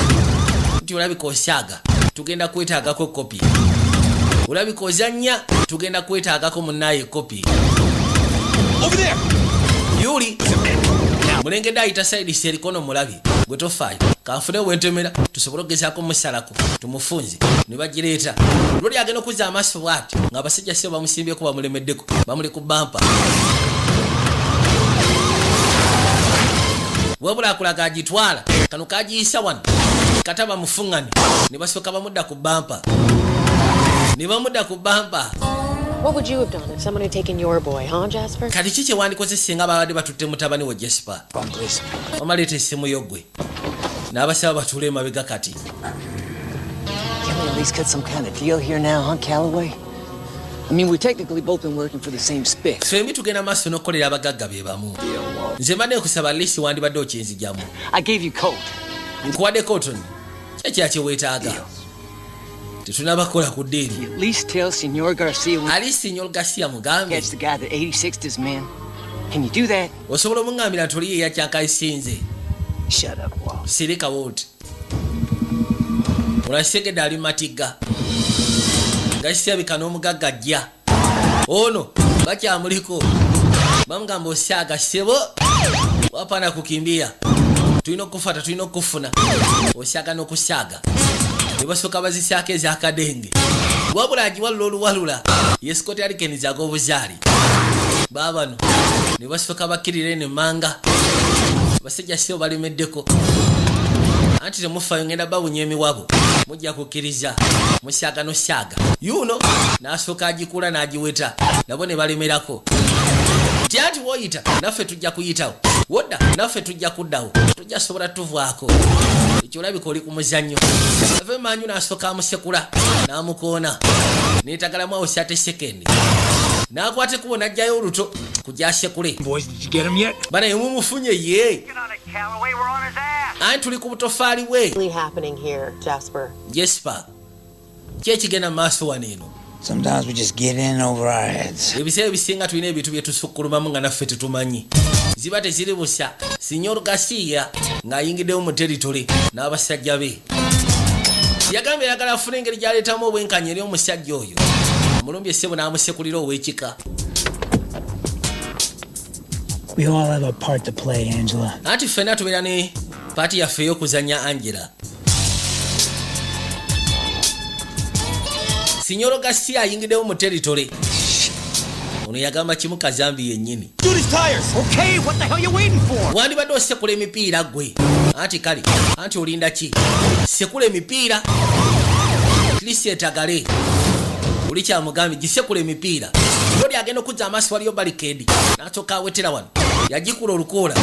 nti olabika osyaga tugenda kwetaagako kopi olabika ozannya tugenda kwetaagako munnaye kopi yuli mulengedde ayita saidisi erikono mulabi gwe tofaayo kanfune wentemera tusobole okugezaako musalako tumufunze ne bagireeta lwoli agenda okuza amaaso bwati nga abasajja sebo bamusimbyeko bamulemeddeko bamuli ku bampa wabula akulaga agitwala kano kagiyisa wano kata bamufuŋŋane ne basooka bamudda ku bampa ne bamudda ku bampa What would you have done if someone had taken your boy, huh, Jasper? kati ki kyewandikoze singa babadde batutte mutabani wa Jesper wamaleeta essimu yo ggwe n'abasaba batuule emabega kati Can we at least get some kind of deal here now, huh, Calloway? I mean, we technically both been working for the same spick. Fembi tugenda maaso n'okukolera abagagga be bamu. Nze mbadde nkusaba lisi wandibadde okinzijamu. I gave you coat. Nkuwadde cotton. Kyekya kye weetaaga. Tetunabakola ku ddeeri. At least tell Senor Garcia when Ali Senor Garcia mugambe. catch the guy that 86'd his man. Can you do that? Osobola omuŋŋambira nti oli ye yakyakayisinze. Shut up, Walt. Sirika wooti. Olasigedde ali matigga. Gasirabika n'omugagga ajja. Ono bakyamuliko. Bamugamba osaaga ssebo. Wapana kukimbia. Tulina okufuata, tulina okufuna. Osaaga n'okusaaga. Ne basooka bazisaako ez'akadenge. Wabula agiwalula oluwalula. Ye Scott Alikens ag'obuzaali. Baabano ne basooka bakkirira eno emmanga. Basajja ssebo balemeddeko. Anti temufaayo ngenda babunya emiwabo. Mujja kukkiriza. Musaaga n'osaaga. Yuno n'asooka agikula n'agiweta. Nabo ne balemerako. Tiati woyita naffe tujja kuyitawo. Wodda naffe tujja kuddawo. Tujja sobola tuvaako. Ekyo olabika oli ku muzannyo. Ave manyu n'asooka amusekula n'amukoona. Neetagalamu awo sate sekendi. N'akwate kubo n'ajjayo oluto kujja asekule. Boys, did you get him yet? Bana yemumufunye ye. Anti tuli ku butofaali we. What's happening here, Jasper? Jesper. Ki ekigenda mu maaso wano eno? Sometimes we just get in over our heads. Ebiseera bisinga tulina ebintu bye tusukulumamu nga naffe tetumanyi. Ziba teziri busa. Senor Garcia ng'ayingiddewo mu territory n'abasajja be. Yagambye ayagala afune engeri gy'aleetamu obwenkanya eri omusajja oyo. Omulumbye ssebo n'amusekulira ow'ekika. We all have a part to play, Angela. Anti ffenna tubeera ne paati yaffe ey'okuzannya Angela. Senor Garcia ayingiddewo mu territory. Ono yagamba kimu kazambi yennyini. Dude, his tires! Okay, what the hell are you waiting for? Wandibadde osekula emipiira gwe. Anti kale, anti olinda ki? Sekula emipiira. Lisi etagale. Oli kyamugambye gisekula emipiira. Lodi agenda okuzza amaaso waliyo barricade. N'asooka awetera wano. Yagikula olukoola.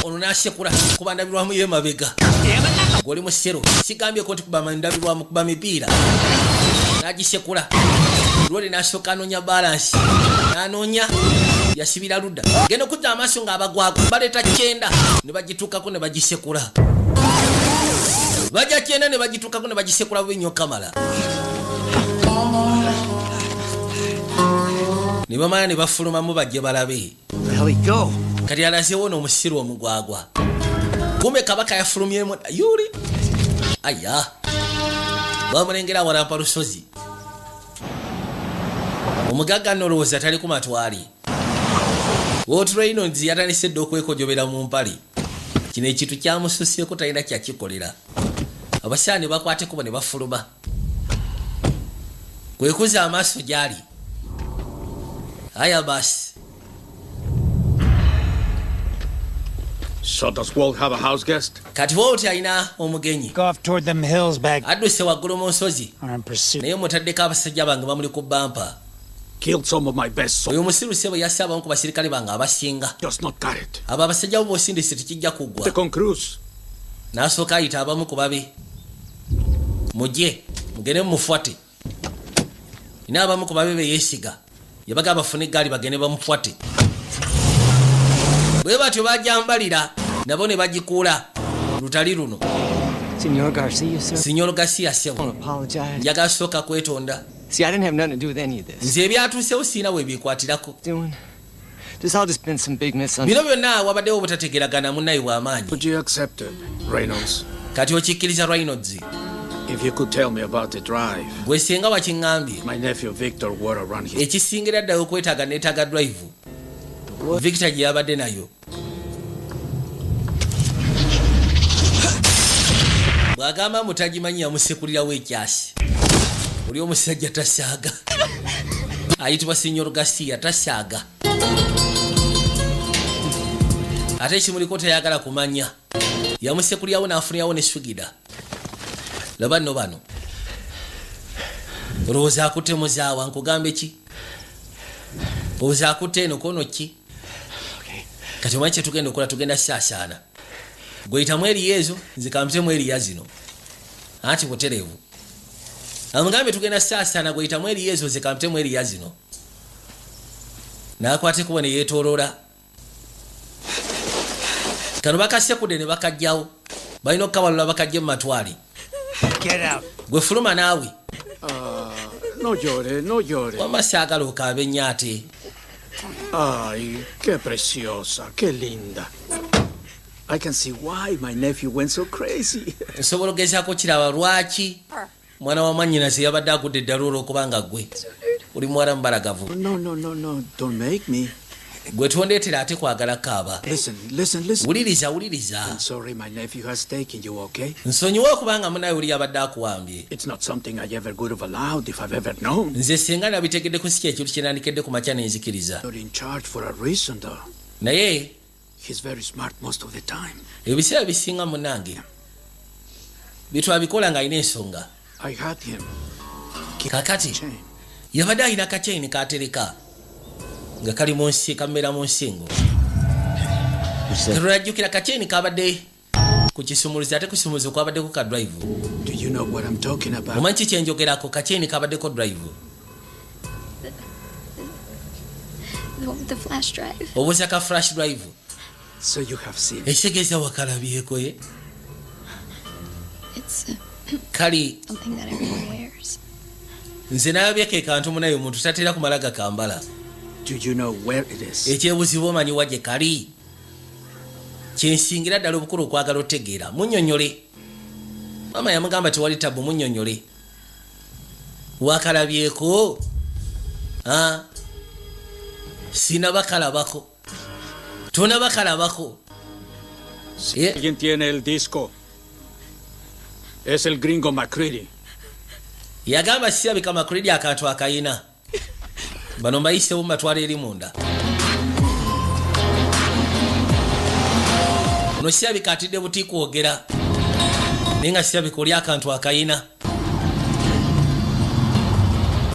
Ono n'asekula kuba ndabirwamu y'emabega. Gw'oli mu ssero. Sigambyeko nti kuba ndabirwamu kuba mipiira. N'agisekula. Lodi n'asooka anoonya balance. N'anoonya yasibira ludda. Genda okuzza amaaso ng'abagwako. Baleeta kyenda ne bagituukako ne bagisekula. Bajja kyenda ne bagituukako ne bagisekula bw'ennyo kamala. Ne bamala ne bafulumamu bajje balabe. Where'd he go? Kati alazeewo n'omusiru omugwagwa. Kumbe kabaka yafulumyemu yuli. Aya. Bamulengera walampa lusozi. Omugagga nolowooza tali ku matwali. Walt Reynolds yatandise dda okwekojobera mu mpali. Kino ekintu kyamususeeko talina kyakikolera. Abakyala ne bakwateko ne bafuluma. Kwekuza amaaso gyali. Aya basi. So does Walt have a house guest? Kati Walt alina omugenyi. Go off toward them hills back. Adduse waggulu mu nsozi. Are in pursuit. Naye mutaddeko abasajja bange bamuli ku bampa. Killed some of my best soldiers. Oyo musiru sebo yasse abamu ku basirikale bange abasinga. Just not got it. Abo abasajja bo bosindise tekijja kuggwa. The con Cruz. N'asooka ayita abamu ku babe. Mujje mugende mumufuate. Ina abamu ku babe be yeesiga. Yabaga bafune eggaali bagende bamufuate. Bwe batyo bajambalira nabo ne bagikuula lutali luno. Senor Garcia, sir? Senor Garcia I sebo. want to apologize. Njagala sooka kwetonda. See, I didn't have nothing to do with any of this. Nze ebyatuusewo siina weebikwatirako. There's all just been some big misunderstandings. Bino byonna wabaddewo obutategeeragana munnaye bw'amaanyi. Would you accept it, Reynolds? Kati okikkiriza Reynolds. If you could tell me about the drive. Bwe singa wakiŋŋambye. My nephew Victor would have run here. Ekisingira ddala okwetaaga neetaaga drive. Victor gye yabadde nayo. Bw'agamba mutagimanyi yamusekulirawo ekyasi. Oli omusajja tasaaga. Ayitibwa Senor Garcia tasaaga. Ate ekimuliko teyagala kumanya. Yamusekulirawo n'afunirawo ne sugida. Laba nno bano. Olowooza akutte muzaawa nkugambe ki? Olowooza akutte eno kono ki? Kati omanyi kye tugenda okola tugenda saasaana. Gweyitamu eriya ezo nze kampitemu eriya zino. Anti butereevu. amugambe tugenda saasana gweyitamu eri ezo zekamutemu eri yazino nakwate kuba ne yeetooloola kano bakasekudde ne bakajjawo balina okukabalula bakajja mu matwale gwe fuluma naawe No llore. wama saagala okaabe nnyo ate Ay, qué preciosa, qué linda. I can see why my nephew went so crazy. nsobola ogezaako kiraba lwaki mwana wa mwannyinaze yabadde agudde eddala olw'okubanga gwe oli muwala mubalagavu No, don't make me. gwe tondeetera ate kwagala kaaba Listen. wuliriza I'm sorry my nephew has taken you, okay? nsonyiwa okubanga munaye oli yabadde akuwambye It's not something I ever would have allowed if I've ever known. nze singa nabitegeddeko si kyekintu kyenandikedde ku makya nenzikiriza You're in charge for a reason, though. naye He's very smart most of the time. ebiseera bisinga munange bitwabikola ng'alina ensonga I had him. kakati Chain. yabadde alina kakyeni katereka nga kali mu nsi kamera mu nsingo tulajjukira kakyeni kabadde ku kisumuluzi ate kusumuluzi okwabaddeko ka drive Do you know what I'm talking about? omanyi ki kyenjogerako kakyeni kabaddeko drive The one with the flash drive. obuuza ka flash drive So you have seen. ekitegeeza wakalabyeko ye It's kali something that everyone wears. nze nalabyeko ekantu munaye omuntu tatera kumala gakambala Do you know where it is? ekyebuzibu omanyiwa gye kali kyensingira ddala obukulu okwagala otegeera munnyonnyole mama yamugamba tewali tabu munnyonnyole wakalabyeko sinabakalabako tonabakalabako Si alguien tiene el disco, es el gringo McCready. yagamba sirabika makuridi akantu akayina bano mbayisewo mumatwala eri munda ono sirabika atidde buti kwogera naye nga sirabika oli akantu akayina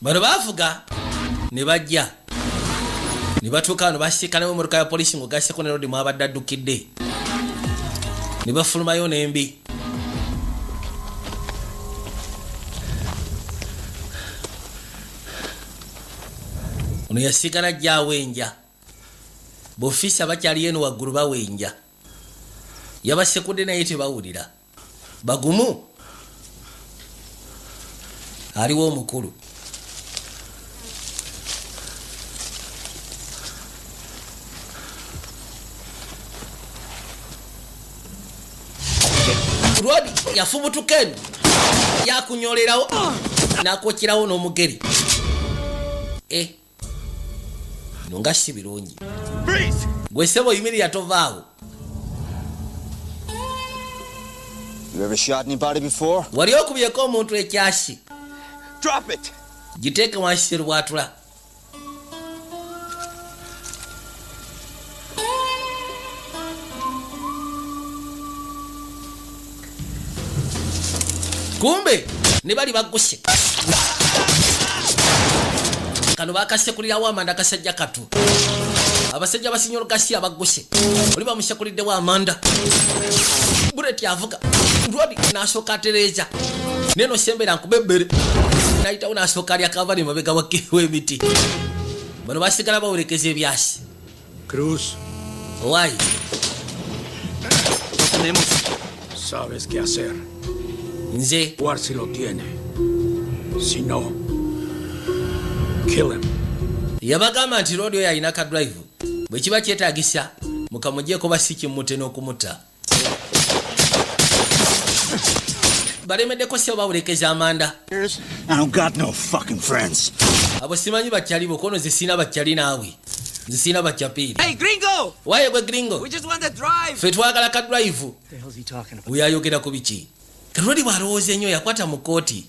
bano baavuga ne bajja ne batuuka wano basiikanamu emmotoka ya polisi ng'ogasseko ne rodi mwabadde addukidde ne bafulumayo n'embi ono yasigala ajja awenja bofisa bakyali eno waggulu bawenja yabasekudde naye tebawulira bagumu aliwo omukulu lwadi yafubutuka eno yakunyolerawo nakokerawo n'omugeri nonga si birungi gwe sebo yimirira tovaawo You ever shot anybody before? wali okubyeko omuntu ekyasi Drop it! giteeke wansi serubwatula kumbe ne bali bagguse kano bakasekulirawo amanda akasajja katu abasajja basinyolo gasi abagguse oli bamusekuliddewo amanda buleti avuga lwadi nasooka atereeza neno sembera nkubebbere nayitawo nasooka ali akavali mabega w'emiti bano basigala bawerekeza ebyasi Cruz, owaayi sabes qué hacer. nze Juar si lo tiene. Si no, kill him. yabagamba nti roodi oyo alina ka drive bwe kiba kyetaagisa mukamugyeko basi kimmute n'okumutta balemeddeko sebo bawulekeza amanda I don't got no fucking friends. abo simanyi bakyalibo kono ze sina bakyali naawe nze sina bakyapiiri Hey, gringo! waye gwe gringo We just want to drive. fe twagala ka drive What the hell's he talking about? weyayogera ku biki kalodi bw'alowooza ennyo yakwata mu kooti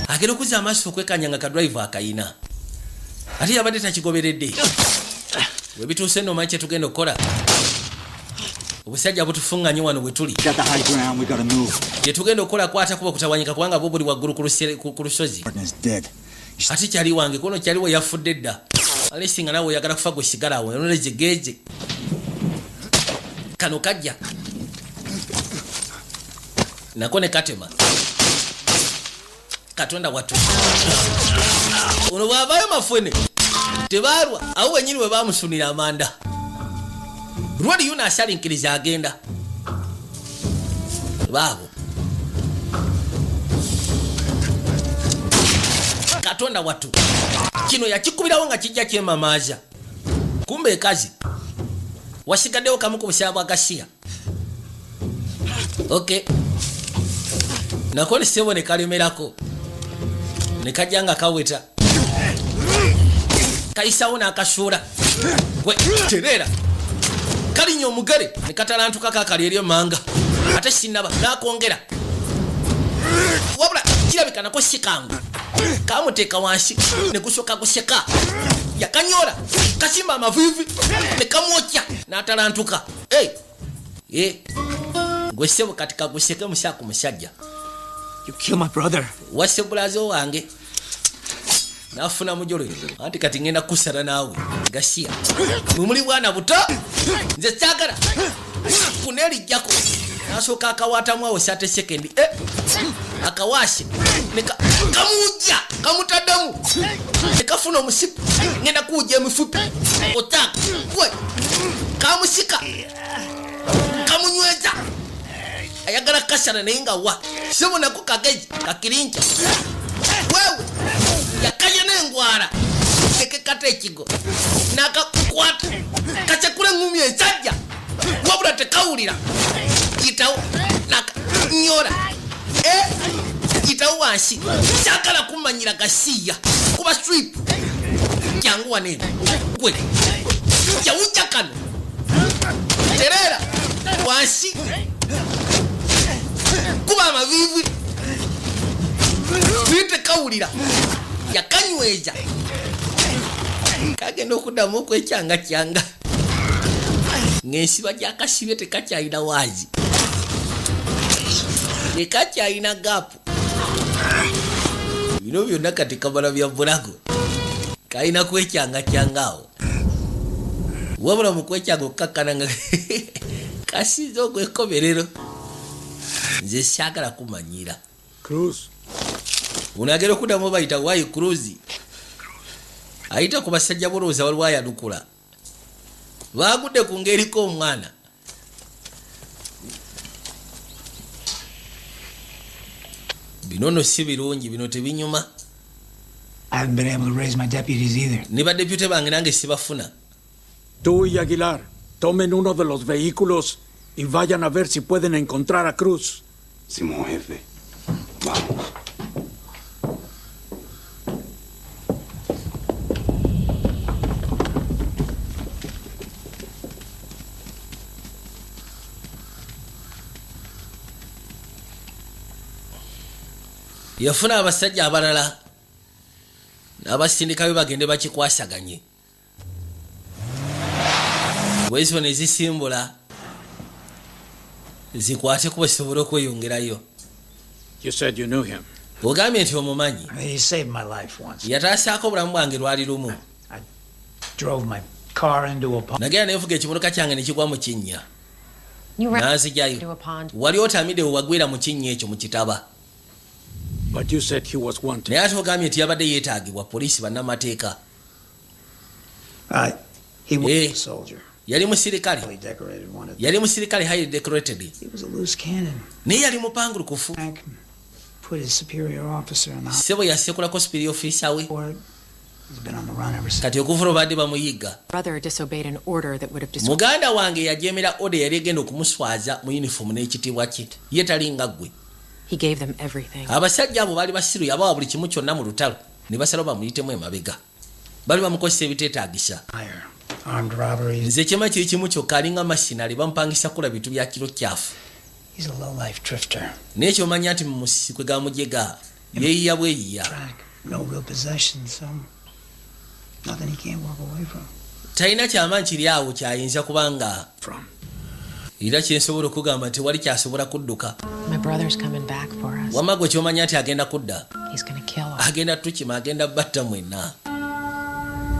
agenda okuzza amaaso okwekanya nga ka drive akayina ate yabadde takigoberedde bwe bituuse nno omanyi kye tugenda okukola obusajja butufuŋŋanye wano bwe tuli Got the high ground, we gotta move. gye tugenda okukola kwata kuba kutawanyika kubanga bo buli waggulu ku lusozi Partner's dead. ate kyali wange kono kyaliwo yafudde dda alesinga nawe oyagala kufa gwe sigala awo nolezegeeze kano kajja nako ne katema katonda watu ono bwavayo mafwene tebalwa awo wenyini we bamusunira amanda lwali yuna asalinkiriza agenda baabo katonda watu kino yakikubirawo nga kijja kyemamaaza kumbe ekazi wasigaddewo kamu ku busaaba bwa gasiya okay nako nisebo ne kalemerako ne kajja nga kaweta kayisawo n'akasuula we terera kalinya omugere ne katalantuka kakali eri emanga ate sinaba n'akongera wabula kirabika nako sikangu kamuteeka wansi ne kusooka kuseka yakanyola kasimba amavivi ne kamwokya n'atalantuka gwe ssebo kati kaguseke musaaku musajja. You killed my brother. Wase bulazo wange nafuna mujolo anti kati ngenda kusala nawe gasiya mumuli bwana buto nze kyagala kuneli jako nasoka akawata mwawo sate second akawashe nika kamuja kamutadamu nikafuna omusipu ngenda kuje emifupi otaka we kamusika kamunyweza ayagala kasana nenga wa sebo nako kageji kakirinja wewe yakanye nengwara keke katekigo nakakwata kachakule ngumi ensajja wabula tekawulira kitawo nakanyora kitawo wansi kyagala kumanyira gasiya kuba strip kyangu wanene gwe yawujja kano terera wansi kuba amavivi bite kawulira yakanyweza kagenda okuddamu okwekyanga kyanga ng'ensiba gyakasibye tekakyalina waazi ekakyalina gaapu bino byonna kati kamala bya bulago kalina kwekyanga kyangaawo wabula mu kwekyanga okukakkana nga kasiza okwekomerero nze saagala kumanyira Cruz unagera okuddamu bayita wayi Cruz ayita ku basajja bolooza waliwo ayanukula baagudde ku ng'eriko omwana bino no si birungi bino tebinyuma. I haven't been able to raise my deputies either. Ni badepute bange nange sibafuna. Tú y Aguilar tomen uno de los vehículos y vayan a ver si pueden encontrar a Cruz. Simón, jefe. Vamos. Yafuna abasajja abalala n'abasindika be bagende bakikwasaganye. Bwezo ne zisimbula zikwate kuba sobola okweyongerayo. You said you knew him. Ogambye nti omumanyi. He saved my life once. Yatasaako obulamu bwange lwali lumu. I drove my car into a pond. Nagenda nevuga ekimotoka kyange ne kigwa mu kinnya. Nazijayo. Wali otamidde wagwira mu kinnya ekyo mu kitaba. But you said he was wanted. Naye ate ogambye nti yabadde yeetaagibwa poliisi bannamateeka. He was a soldier. Yali musirikale. Yali musirikale highly decorated. He was a loose cannon. Naye yali mupangulukufu. Put his superior officer in the Sebo yasekulako superior officer we. He's been on the run ever since. Kati okuvura badde bamuyiga. Brother disobeyed an order that would have Muganda wange yajemera order yali egenda okumuswaza mu uniform n'ekitiibwa kye. Ye talinga gwe. He gave them everything. Abasajja abo bali basiru yabawa buli kimu kyonna mu lutalo ne basala bamuyitemu emabega. Bali bamukozesa ebiteetaagisa. Armed robberies. Nze kyema kiri kimu kyokka alinga masinali bamupangisa kula bintu bya kiro kyafu. He's a low-life drifter. N'ekyo omanya nti mu musisi kwe gamujega yeeyiya bweyiya. No real possessions, so nothing he can't walk away from. Talina kyama kiri awo kyayinza kubanga era kyensobola okugamba nti wali kyasobola kudduka. My brother's coming back for us. Wamma gwe kyomanya nti agenda kudda. He's gonna kill us. Agenda tukima, agenda batta mwenna.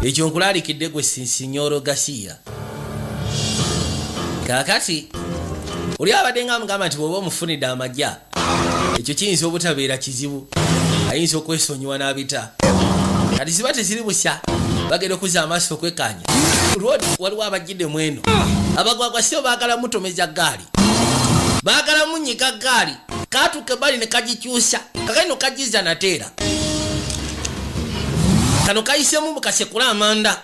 Ekyo nkulaalikidde gwe Sinsinyoro Gasiya. Kaakati oli abadde nga mugamba nti bw'oba omufunidde amajja ekyo kiyinza obutabeera kizibu. ayinza okwesonyiwa n'abita kati ziba teziri busya bagenda okuza amaaso okwekanya road waliwo abajjidde mweno abagwagwa sio baagala mutomeza gaali baagala munyika gaali katuke bali ne kagikyusa kakano kagiza nateera kano kayisemu mukasekula amanda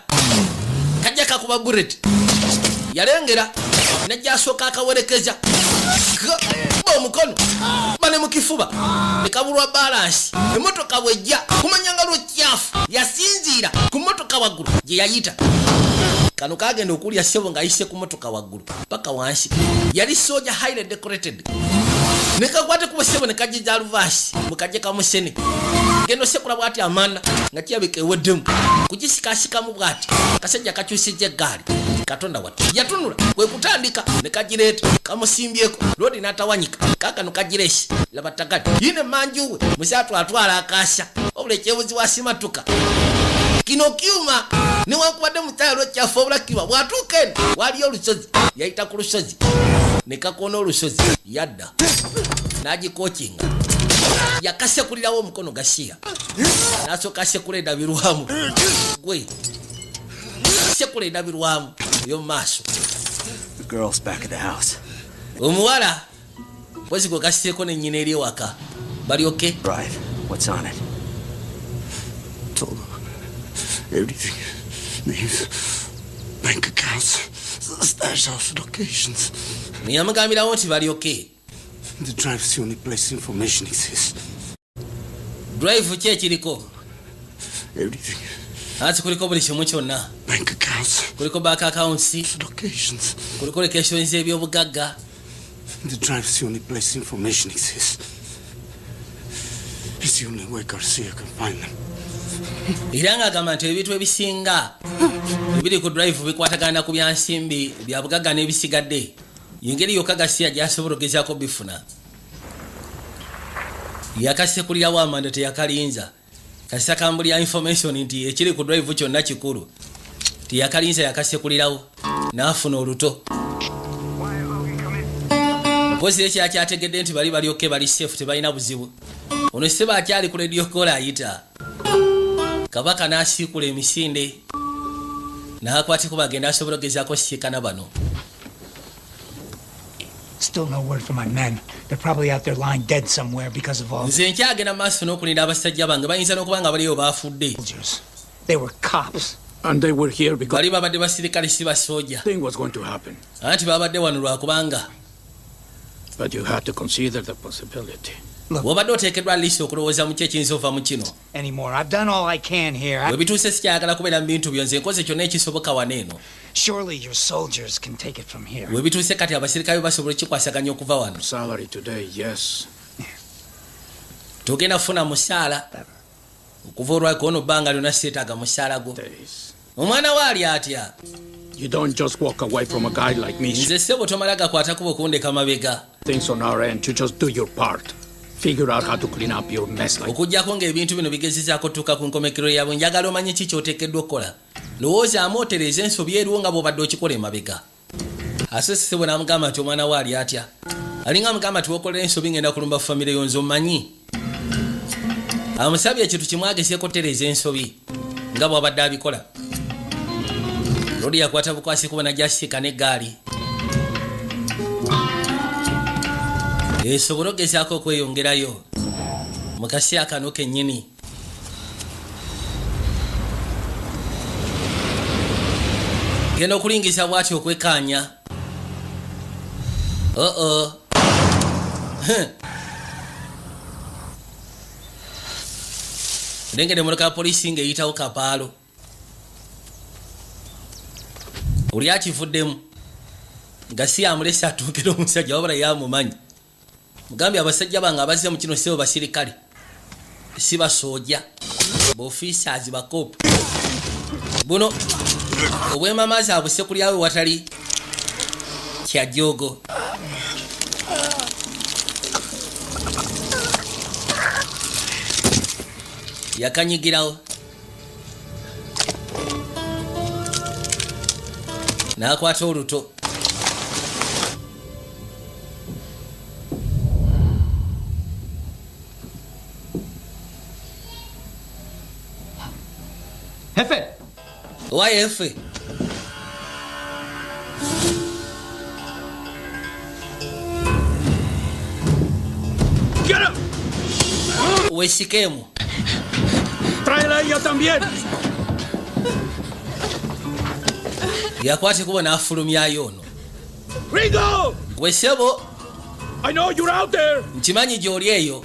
kajja kakuba bullet yalengera najjasooka akawerekeza omukono bane mukifuba nekabulwa balansi emotoka bwejja kumanyanga lwekyafu yasinziira ku motoka waggulu gye yayita kano kagenda okulya ssebo ng'ayise ku motoka waggulu paka wansi yali soja highly decorated nekakwate kuba ssebo nekajija aluvaasi mukajje kamusene gendo sekula bwati amanda nga kirabika eweddemu kugisikasikamu bwati kasajja kakyusijja eggaali katonda watu yatunula kwe kutandika nekagireeta kamusimbyeko lodi n'atawanyika kakano kagiresi laba tagati yine manjuwe musatu atwala akasha obula ekyebuzi wasimatuka kino kyuma newankubadde mutayalo ekyafu obulakirwa bwatuuka eno waliyo olusozi yayita ku lusozi nekakona olusozi yadda n'agikokinga yakasekulirawo omukono gasiya nasooka asekula endabirwamu gwe asekula endabirwamu ey'omumaaso omuwala mpozi gwe gasiseeko nennyina eri ewaka balyoke Everything. Names, bank accounts, stash house locations. niyamugambirawo nti balyoke The drive's the only place information exists. drive ki ekiriko Everything. anti kuliko buli kimu kyonna Bank accounts, kuliko bank accounts locations. kuliko locations ebyobugagga The drive's the only place information exists. It's the only way Garcia can find them. era ng'agamba nti ebintu ebisinga ebiri ku drive bikwatagana ku byansimbi bya bugagga n'ebisigadde yengeri yokka Garcia gy'asobola ogezaako bifuna yakasekulirawo amanda teyakalinza kasita kambulya information nti ekiri ku drive kyonna kikulu teyakalinza yakasekulirawo n'afuna oluto mpozi ekyakyategedde nti bali balyoke bali safe tebalina buzibu ono seba akyali ku radio kola ayita kabaka n'asiikula emisinde n'akwateko bagenda asobola ogezaako siikana bano. Still no word from my men. They're probably out there lying dead somewhere because of all nze nkyagenda maaso n'okulinda abasajja bange bayinza n'okuba nga baliyo baafudde soldiers. They were cops. And they were here because bali babadde basirikale si basooja thing was going to happen. anti babadde wano lwakubanga But you had to consider the possibility. wobadde oteekeddwa liisi okulowooza mu ki ekiyinza ova mu kino Anymore. I've done all I can here. bwe bituuse sikyayagala kubeera mu bintu byo nze nkoze kyonna ekisoboka wano eno Surely your soldiers can take it from here. bwe bituuse kati abasirikale basobola ekikwasaganya okuva wano Salary today, yes. togenda kufuna musaala okuva olwako ono bbanga lyonna seetaaga musaala gwo Days. omwana we ali atya You don't just walk away from a guy like me. nze ssebo tomala gakwatakuba okundeka mabega Things on our end, you just do your part. Figure out how to clean up your mess like okugjako ng'ebintu bino bigezezaako tuuka ku nkomekero yaabwe njagala omanye ki kyoteekeddwa okukola lowoozaamu otereeza ensobi eriwo nga bw'obadde okikola emabega asosese bwe n'amugamba nti omwana we ali atya alinga amugamba nti wokolera ensobi ngenda kulumba famire yonze omumanyi amusabye ekintu kimwagezeeko tereeza ensobi nga bw'abadde abikola lodi yakwata bukwasi kuba najasiika n'eggaali esobole ogezaako okweyongerayo mu kaseera kano kennyini genda okulingiza bw'ati okwekaanya lengede emotoka ya poliisi ng'eyitawo kapaalo oli akivuddemu nga si amulese atuukira omusajja wabula yamumanyi mugambye abasajja bange abazze mu kino sebo basirikale si basooja baofiisaazi bakopi buno obwemamaazi abuse kulyawe watali kyajoogo yakanyigirawo n'akwata oluto Jefe! Why F? Get him! Weshikemu. Tráela ella también. Yakwate kubona afulumyayo ono. Ringo! Wesebo. I know you're out there. Nchimanyi gyoli eyo.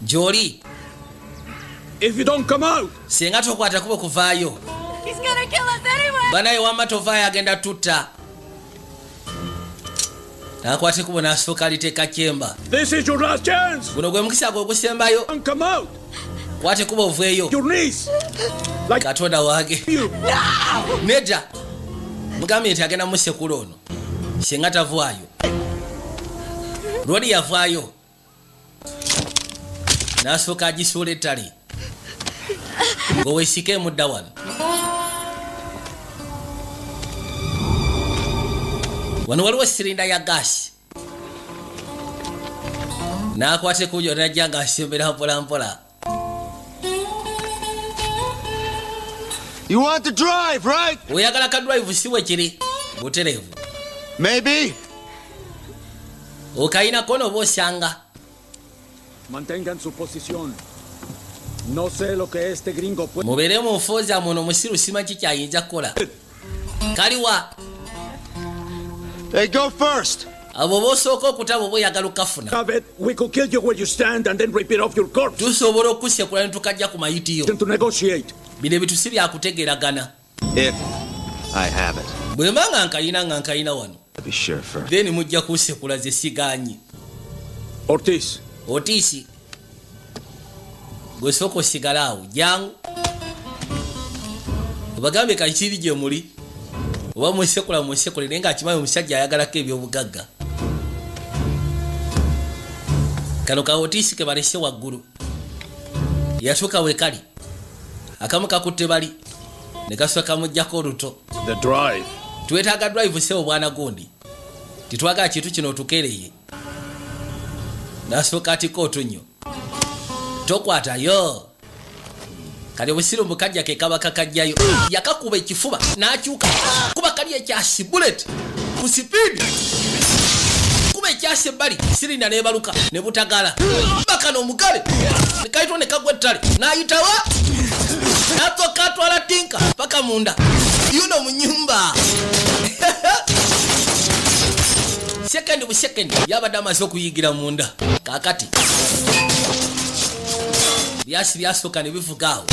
Gyoli. If you don't come out, senga tokwata kubo kuvaayo. He's gonna kill us anyway. Banaye wamma tovaayo agenda tutta. Nakwate kubo n'asooka aliteeka kyemba. this is your last chance. Guno gwe mukisa gwe ogusembayo. Don't come out. Kwate kubo oveeyo. Your knees. Like Katonda waage. you. Nedda. Mugambye nti agenda musekula ono. Senga tavaayo. Lwali yavaayo. N'asooka agisuula ettale. Ng'owesike mudda wano. Wano waliwo sirinda ya gaasi. N'akwate kuyo n'ajja ng'asembera mpola mpola. You want to drive, right? Oyagala ka drive si bwe kiri. Butereevu. Maybe. Okayina kono oba osanga. Mantengan su posición. No sé lo que este gringo puede. Mubeere mu nfooza muno musiru simanyi kyayinza kukola. Kaliwa. Hey, go first. Abo bosooka okutaba oba oyagala okafuna. Have it. We could kill you where you stand and then rip it off your corpse. Tusobola okusekula ne tukajja ku mayitiyo. To negotiate. Bino ebitu si byakutegeragana. If I have it. Bwe mba nga nkayina wano. I'll be sure first. Then mujja kusekula ze sigaanyi. Ortiz. Otiisi. Gwe sooka osigala awo. Jangu. Obagambe kakiri gye muli. Oba mwesekula naye ng'akimanyi omusajja ayagalako ebyobugagga. Kano ka Otiisi ke balese waggulu. Yatuuka we kali. Akamu kakutte bali. Ne kasooka kamuggyako oluto. The drive. Twetaaga drive sewo bwana gundi. Titwagala kintu kino otukereye. N'asooka atika otunnyo. Tokwatayo. Kali busiru mukajja ke kaba kakajjayo. Yakakuba ekifuba n'akyuka. Kuba kali ekyasi bullet. Ku speed. Kuba ekyasi ebbali. Sirinda n'ebaluka ne butagala. Bakano omugale. Ne kayito ne kagwa ettale. N'ayitawa. N'atoka atwala tinka paka munda. Yuno mu nnyumba. Second bu second yabadde amaze okuyigira munda. Kaakati. Byasi byasooka ne bivugaawo.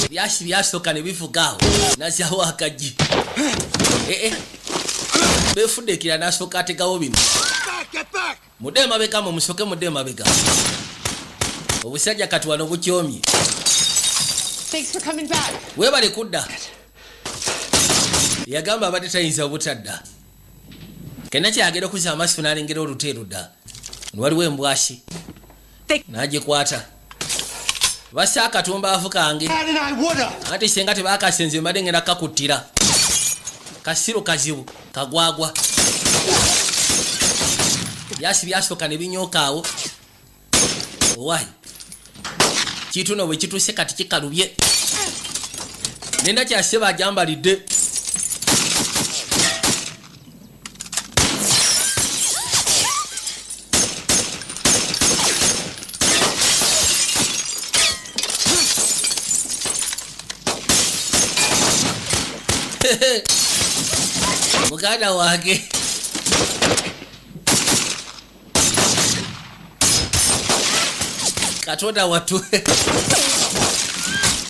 Byasooka ne bivugaawo. Nazyawo akajji. Beefuddeekira n'asooka ategawo bino. Mudde emabega musooke mudde emabega. Obusajja kati wano bukyomye. Thanks for coming back. Weebale kudda. Yagamba abadde tayinza obutadda. Kenna kyagera okuza amaaso n'alengera oluteero dda. Waliwo embwashi. N'agikwata. Bassa akatumba afu kange. Ate senga tebaakasenze mbadde ngenda kakuttira. Kasiru kazibu kagwagwa. Byasooka ne binyooka awo. Owaayi. Kituno bwe kituuse kati kikalubye. Nenda kyaseba agyambalidde. Muganda wange. Katonda watu.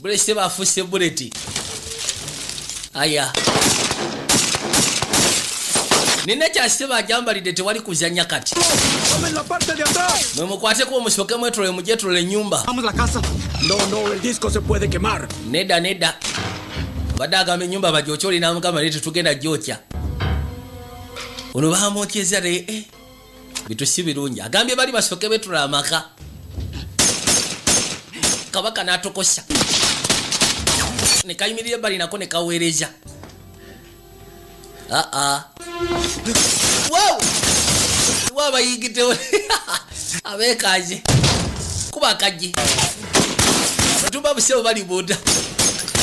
Bulese bafuse buleti. Aya. Nina kyaseba agyambalidde tewali kuzanya kati. Mwe mukwate kuba musooke mwetole mujetole ennyumba. No, el disco se puede quemar. Nedda. Badde agamba ennyumba bagyokya olina mugamba naye tetugenda gyokya. Ono bamwokyeza naye bitu si birungi. Agambye bali basooke betula amaka. Kabaka n'atokosa. Ne kayimirira ebbali nako ne kaweereza. Wow! Wabayigiddewo. Abeekaaze. Kuba akajje. Tuba busebo bali boda.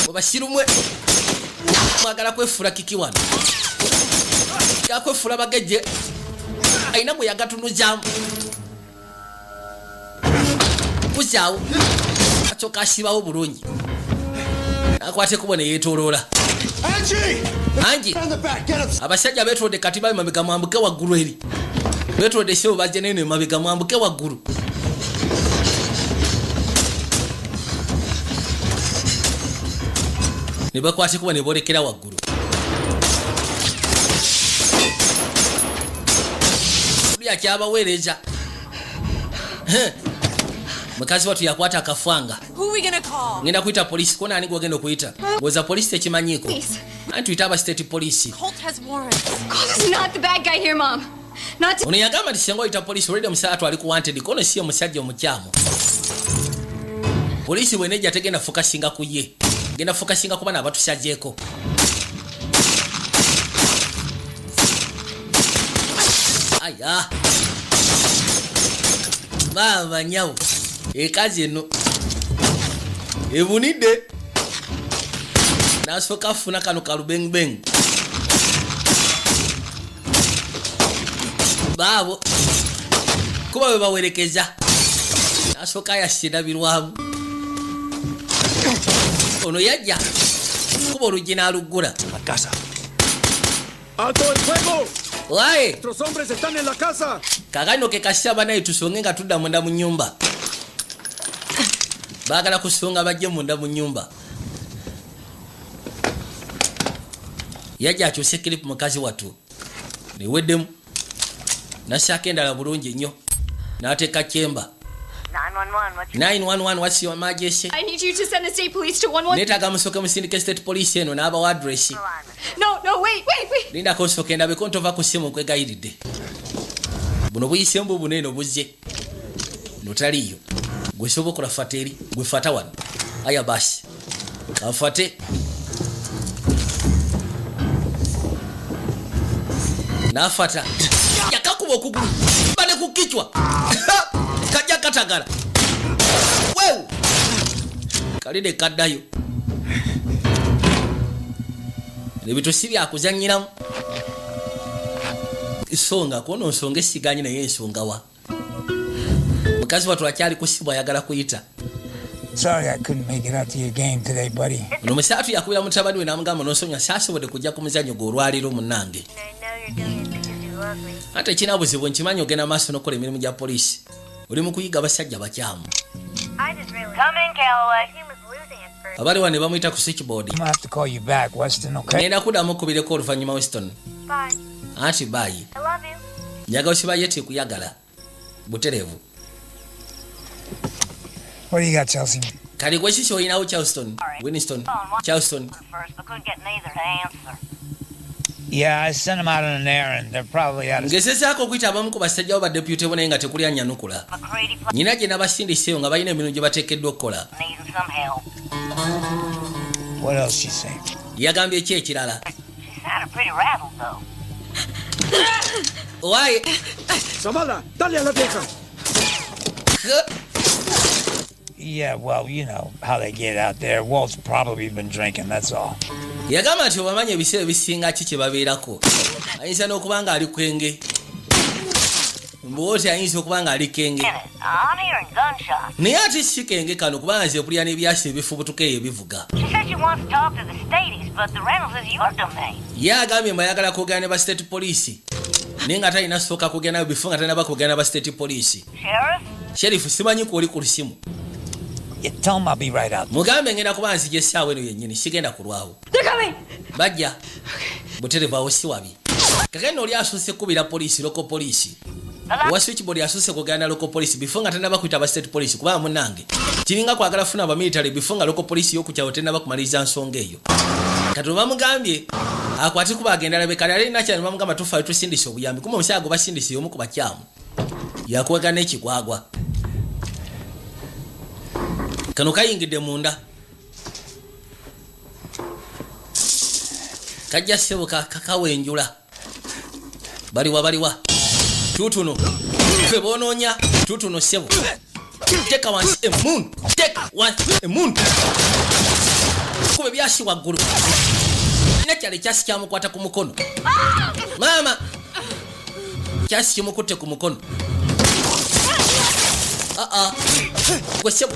Obashirumwe. Mwagala kwefula kikiwana. Yakwefula bageje. Aina bwe yagatunuzamu. Kuzawo. Achoka ashibawo bulungi. Akwate kubona yetolola. Angie! Abasajja betrodde katiba mabega mwambuke waggulu eri. Betrodde sebo bajje nene mabega mwambuke waggulu. Ne bakwate kuba ne bolekera waggulu. Bya kyabaweereza. Mukazi watu yakwata akafwanga. Who are we gonna call? Ngenda kuita polisi kona ani gwagenda kuyita. Boza polisi tekimanyiko. Antu itaba state police. Colt has warrants. Colt is not the bad guy here, Mom. Not to... Ono yagamba tisengo ita polisi already musatu ali ku wanted kono siyo musajja omukyamo. Polisi weneja tegenda focusinga kuye. Genda focusinga kuba na batusajjeko. Aya. Baba nyawo. Ekazi eno. Ebunide. Nasoka funa kano kalubeng beng. Babo. Kuba we bawerekeza. Nasoka yashida birwamu. Ono yajja. Kuba olugina alugula. La casa. ¡Alto el fuego! Wae. ¡Nuestros hombres están en la casa! Kagano ke kasaba naye tusonge nga tudda munda mu nyumba. Baagala kusonga bajje munda mu nyumba. Yajja akyuse clip mukazi watu. Niweddemu. Nasaka endala bulungi nnyo. N'ateeka kyemba. 911, what's your emergency? I need you to send the state police to 111. Netaga musoke mu syndicate state police eno n'abawa address. No, wait. Linda kosoke ndabe kontova ku simu kwegayiridde. Buno buyise mbu buneno buzze. Notaliyo. Gwe sobokola fateri, gwe fata wano. Aya basi. Afate. Nafata. Yakakuba okugulu. Bale kukichwa. Kajja katagala. Wewe. Kalide kaddayo. Nebito sibya akuzanyiramu. Isonga kono nsonga esiganye naye ensonga wa. Mukazi watu akyali kusibwa ayagala kuyita. Sorry I couldn't make it out to your game today, buddy. Ono musatu yakubira mutabani we namugamba n'onsonga saasobodde kujja ku muzannyo gw'olwaliro munnange. Ate ekina buzibu nkimanyi ogenda maaso n'okola emirimu gya poliisi. Oli mu kuyiga abasajja bakyamu. Abali wano ne bamuyita ku switchboard. I'm gonna have to call you back, Weston, okay? Ngenda kuddamu okubireko oluvannyuma Weston. Anti bye. Njaga osiba yeti kuyagala. Buterevu. What do you got, Chelsea? Kali gwe kiki olinawo Charleston? Winston. Charleston. Yeah, I sent them out on an errand. They're probably out of... Ngezezaako okuyita abamu ku basajja bo badepute bonaye nga tekuli anyanukula. Nyina gye n'abasindiseeyo nga balina emirimu gye bateekeddwa okukola. What else she say? Yagambye ki ekirala? Why? Zavala, dale a la vieja. Yeah, well, you know how they get out there. Walt's probably been drinking, that's all. Yagamba nti obamanyi ebiseera ebisinga ki kye babeerako. Ayinza n'okuba nga ali kwenge. Mbuoti ayinza okuba nga ali kenge. Naye ate si kenge kano kubanga nze okulya n'ebyasi ebifubutuka eyo ebivuga. Ye agambye mbu ayagala kwogera ne ba state police. Naye nga talina sooka kwogera nabo before nga talina bakwogera na ba state police. Sheriff simanyi kwoli ku lusimu. You tell him I'll be right out. Mugambe ngenda kuba nzija essaawa eno yennyini sigenda kulwawo. Bajja. Buterevu awo si wabi. Kakendo oli asusse kubira polisi loko polisi. Wa switchboard asusse kwogera na loko polisi before nga tanaba kuyita ba state police kubanga munnange. Kiringa kwagala funa aba military before nga loko polisi y'okukyawo tanaba kumaliriza nsonga eyo. Kati bamugambye akwati kuba agenda alabe kale alina kyano bamugamba tufa tusindise obuyambi kuma omusaago basindise omu ku bakyamu. Yakwega n'ekigwagwa. Kano kayingidde munda. Kajja sebo kakawenjula. Baliwa. Tutuno. Fe bonoonya. Tutuno sebo. Take once a moon. Take once a moon. Kube byashi waggulu. Nakyali kyasi kyamukwata ku mukono. Mama. Kyasi kimukutte ku mukono. Gwesebo.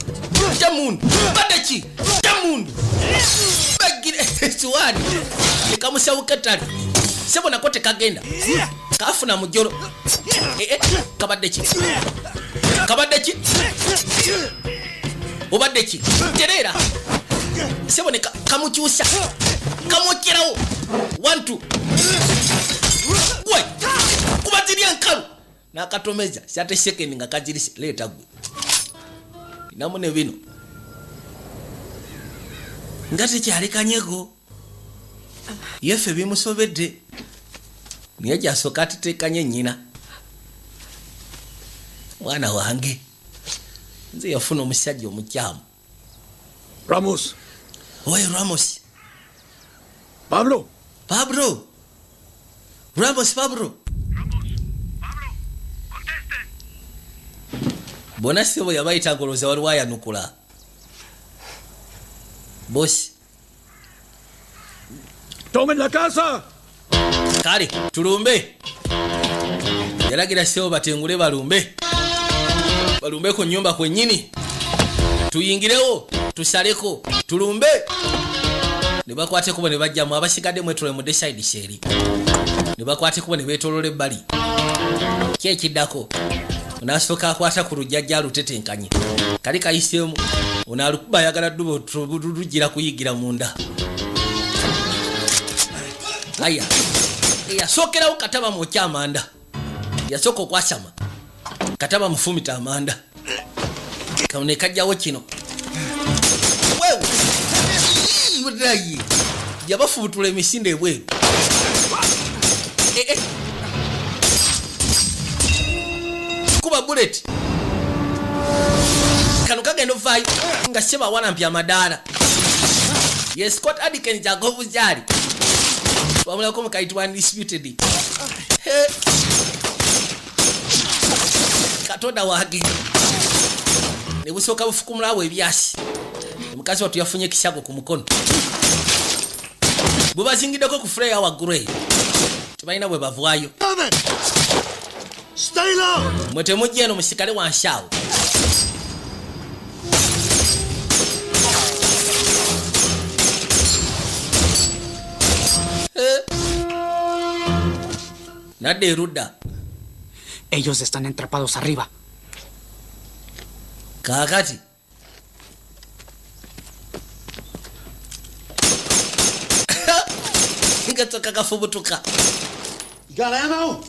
Jamun. Badachi. Jamun. Bagire tuwani. Kamusawu katali. Sebo nakote kagenda. Kafuna mujoro. Kabaddechi. Kabaddechi. Obaddechi. Terera. Sebo ne kamuchusa. Kamukirawo. 1 2. Wai. Kubatiria nkalu. Nakatomeza. Sate second nga kajirisi leta gwe. Namune bino. Ngati kyali kanyego. Yefe bimusobedde. Niye jasoka atitekanye nnyina. Mwana wange. Nze yafuna omusajja omukyamu. Ramos. Oye Ramos. Pablo. Pablo. Ramos Pablo. Conteste. Bona sebo yabayita ngoloza wali wayanukula. Boss. Tomen la casa. Kale, tulumbe. Yalagira sebo batengule balumbe. Balumbe ku nyumba kwennyini. Tuyingirewo, tusaleko, tulumbe. Nibakwate kubo ne bajjamu abasigadde mwetole mu decide sheri. Nibakwate kubo ne betolole bali. Kyekiddako. Unasoka akwata ku lujjajja lutetenkanye. Kali kayisemu. Unalukuba yagala dubo tubudugira kuyigira munda. Aya. Yasokerawo kataba mu kyamanda. Yasoko kwasama. Kataba mufumita amanda. Kaune kajjawo kino. Wewe. Udayi. Yabafutula emisinde ebweru. Kuba bullet. Kano kagendo vai nga seba wana mpya madara. Yes, Scott Adiken jagovu jari. Wamula ko mkaitwa undisputed. Katoda wage. Ne busoka bufukumulawe ebyasi. Omukazi watu yafunye kishago ku mukono. Bubazingideko ku flyer wa grey. Tubaina bwe bavwayo. Stay low. Mwete mujje no musikale wa nshawo. Nade ruda. Ellos están atrapados arriba. Kakati. Ngatoka kafubutuka. You got ammo?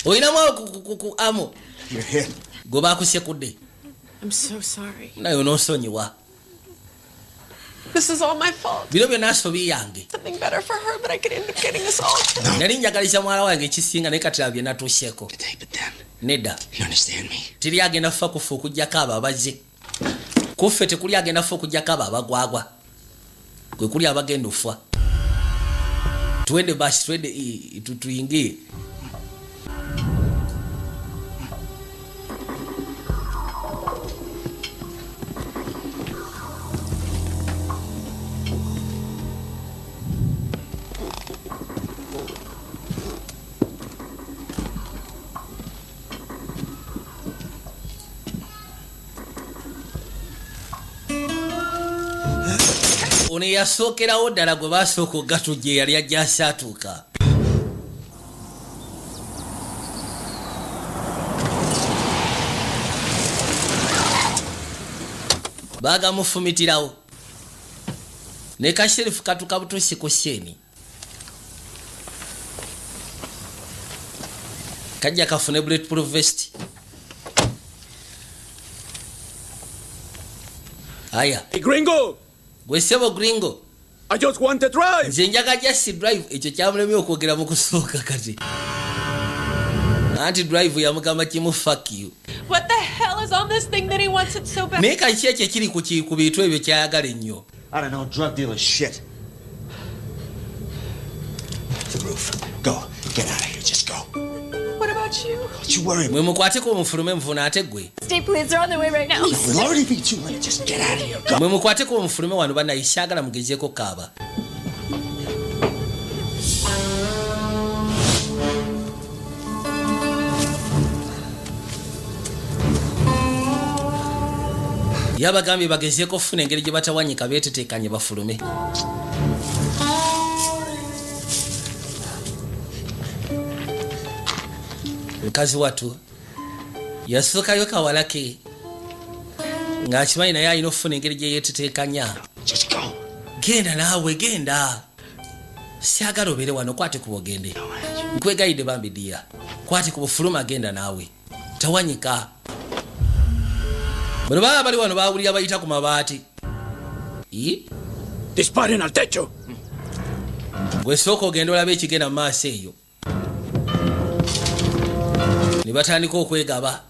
Oina mwa ku amo. You're hit. Go back kusekudde. I'm so sorry. Nayo nosonyiwa. This is all my fault. Bino byonna asobi yange. Something better for her, but I could end up getting us all. Nali njagalisa mwala wange ekisinga naye kati labye natuuseeko. Nedda. You understand me? Tiri agenda kufa kufa okugyako abo abaze. Kuffe tekuli agenda kufa okugyako abo abagwagwa. Kwe kuli abagenda ofa. Twende basi twende tuyingie. One yasookerawo ddala gwe basooka ogatujje yali ajja asaatuuka. Baagamufumitirawo. Ne kasherifu katuka butuusi ku sheeni. Kajja kafune bulletproof vest. Aya. Hey, gringo! Gwesebo gringo. I just want to drive. Nze njaga just drive ekyo kyamulemye okwogera mu kusooka kati. Anti drive yamugamba kimu fuck you. What the hell is on this thing that he wants it so bad? Naye kaki ekyo ekiri ku bintu ebyo kyayagala ennyo. I don't know, drug dealer shit. The roof. Go. Get out of here. Just go. What about got you. Don't you worry. Mwe mukwateko omufulume mvuna ate gwe. State police are on their way right now. We'll already be too late. Just get out of here. Go. Mwe mukwateko omufulume wano bannayishagala mugezeeko kaaba. Yabagambye bagezeeko kufuna engeri gye batawanyika beeteteekanye bafulume. Mukazi watu yasookayo kawalake ng'akimanyi naye alina okufuna engeri gye yeeteteekanya. Genda naawe genda. Siagala obeere wano, kwate ku bogende. Nkwegayidde bambi ddiya. Kwate ku bufuluma agenda naawe. Tawanyika. Bano baba bali wano baawulira bayita ku mabaati. Disparen al techo. Gwe sooka ogenda olabe ekigenda mu maaso eyo. Ne batandika okwegaba.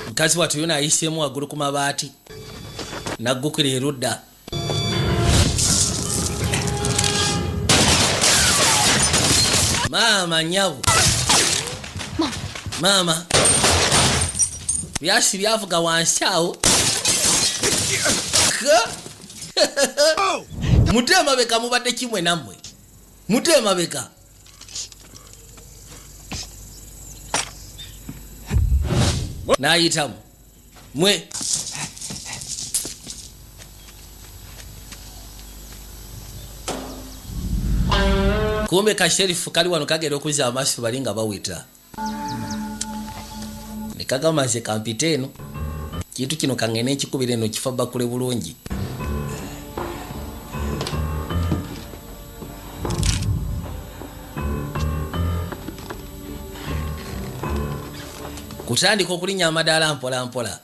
Mukazi watu yona ayiseemu waggulu ku mabaati. Naggukira erudda. Maama nyabu. Mama. Byasi byavuga wansi awo. Mutema beka mubadde kimwe nammwe. Mutema beka. Nayitamu. Mwe. Kumbe ka sherifu kali wano kagera okuzza amaaso bali nga baweta. Ne kagamaze kampita eno. Kintu kino kangene ekikubira eno kifa bakule bulungi. Kutandika okulinnya amadaala mpola mpola.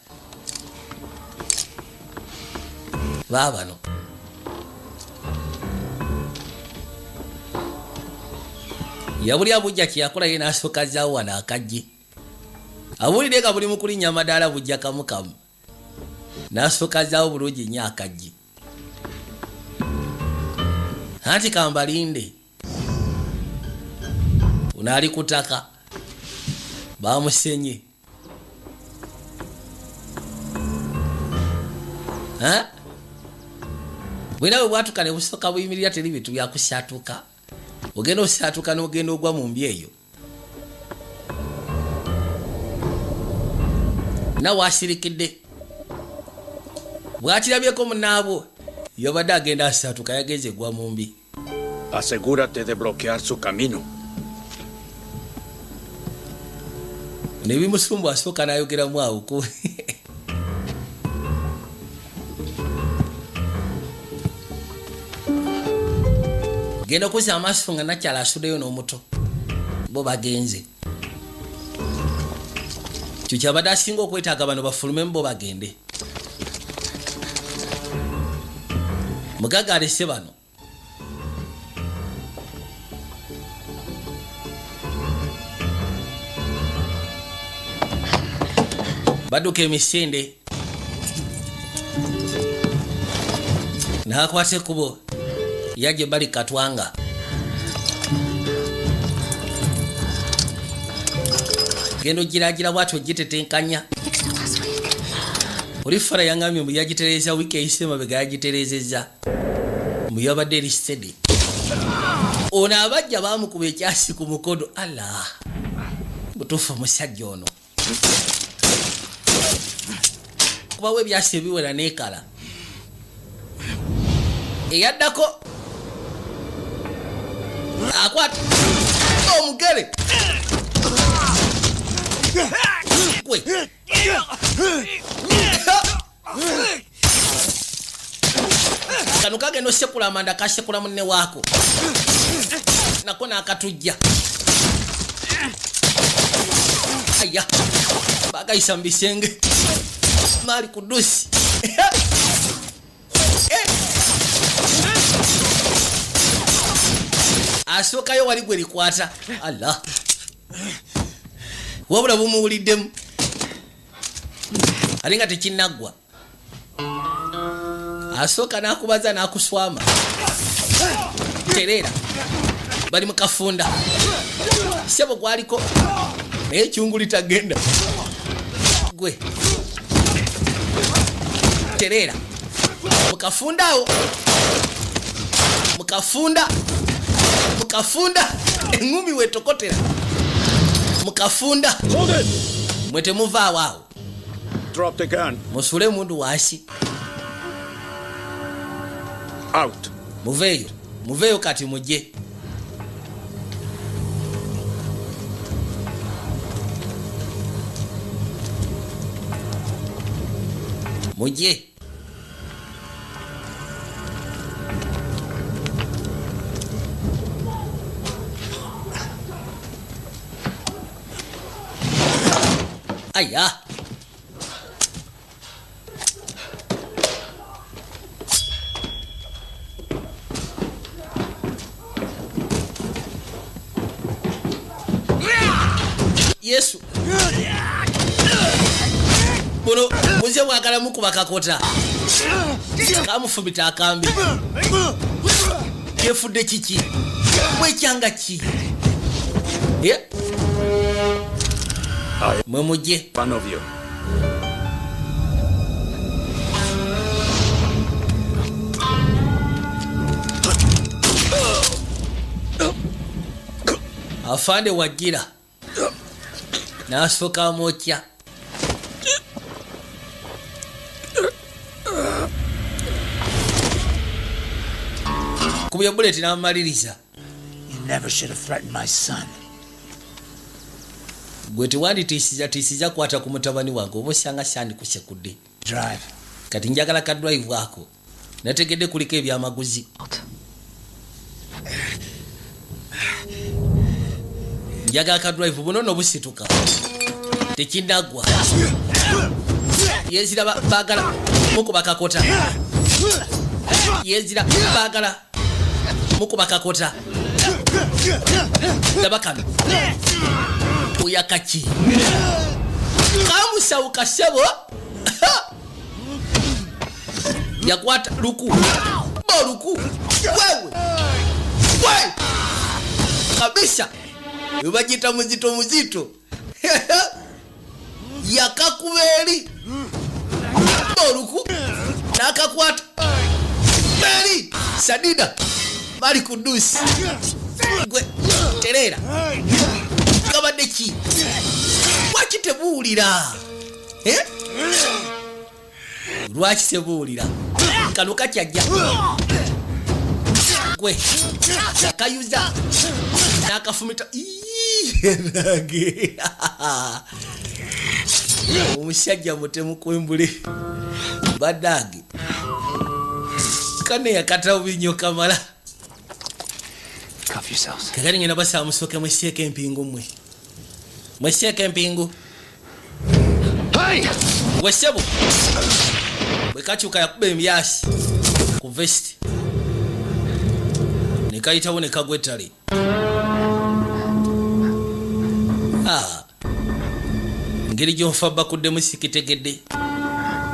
Baabano. Yabuli abujja kiyakola ye n'asooka zaawo wano akajje. Abulidde nga buli mu kulinnya amadaala bujja kamu kamu. N'asooka zaawo bulungi nnyo akajje. Anti kambalinde. Unaali kutaka. Bamusenye. Bwina bwe bwatuka ne busooka buyimirira teri bintu byakusyatuka. Ogenda osyatuka n'ogenda ogwa mu mbi eyo. Nawe asirikidde. Bw'akirabyeko munnaabwo yobadde agenda asyatuka yagenze gwa mu mbi. Asegúrate de bloquear su camino. Ne bimusumbu asooka n'ayogeramu awo ko. Genda okuzza amaaso nga nakyala asuddeyo n'omuto. Bo bagenze. Kyo kyabadde asinga okwetaaga bano bafulumemu bo bagende. Mugaga alese bano. Badduka emisinde. N'akwata ekkubo. Yaje bali katwanga. Gendo jiragira bwatyo gitetenkanya. Olifara yangambye mbu yagitereza wiki eyise mabega yagiterezeza. Muyabadde listed. Ono abajja baamukuba ekyasi ku mukono. Allah. Butuufu musajja ono. Kubawo ebyasi ebiwera n'ekala. Eyaddako. Akwata. Omugere. Gwe. Kano kagenda osekula amanda kasekula munne waako. Nako n'akatujja. Aya. Bagayisa mu bisenge. Maali kudusi. Asookayo wali gwe likwata. Allah. Wabula bumuwuliddemu. Ali nga tekinnaggwa. Asooka n'akubaza n'akuswama. Terera. bali mu kafunda sebo gwaliko naye kyunguli tagenda gwe terera mukafundaawo mukafunda engumi wetokotera mukafunda mwete muvaawo awo Drop the gun. musule mundu wasi Out. muveeyo kati mujje aya Yesu buno muze mwagala mukuba kakota kamufubita akambi kefudde kiki mwekyanga ki mwe mujje One of you. afande wagira nasoka mokya kubya bullet n'amaliriza. You never should have threatened my son. Gwe tewanditiisiza kwata ku mutabani wange oba osanga sandikusekudde. Drive. Kati njagala ka drive wako. Nategedde kuliko ebyamaguzi. Njagala ka drive buno no busituka. Tekinagwa. Yezira bagala mukuba kakota. Yezira bagala mukuba kakota. Dabakano. Uyakaki. Kamusa ukasebo. Yakwata luku. Boruku. Wewe. Kabisa. Ubajita muzito. Yakakubeli. Boruku. Nakakwata. Beli. Sadida. Mali kudusi. Gwe. Terera. Kabadeki. Wakitebuulira. Lwaki tebuulira. Kano kakyajja. Gwe. Kayuza. Nakafumita. Nage. Omusajja mutemu kwembule. Badage. Kane yakatawo binyo kamala. Cuff yourselves. Kagani ngena basa musoke mwesieke empingu mwe. Mwesieke empingu. Hey! Wesebo. Bwekachuka yakube emyasi ku vest. Nikaitawo ne kagwetali. Ngeri jonfa bakudde musikitegedde.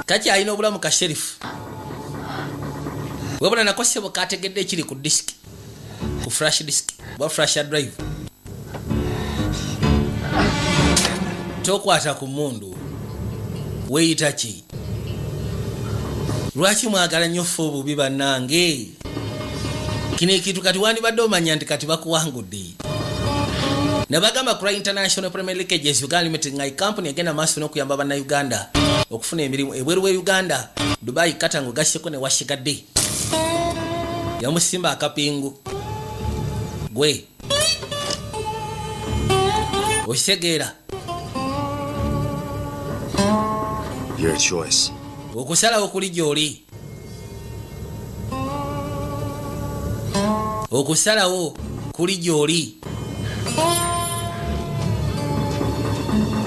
Kati ayina obulamu ka sheriff. Webona nakosebo kategedde ekiri ku disk. Ku flash disk. Wa flash drive. Tokwata ku mundu. Weeyita ki? Lwaki mwagala nnyo obubi bannange? Kino ekintu kati wandibadde omanya nti kati bakuwangudde. Nabagamba Clear International Premier League Uganda Limited ngai company egenda maaso n'okuyamba bannayuganda okufuna emirimu ebweru we Uganda, Dubai, Katango gasseko ne washigadde. Yamusimba akapingu. Gwe. Osegeera. Your choice. Okusalawo kuli gy'oli. Okusalawo kuli gy'oli.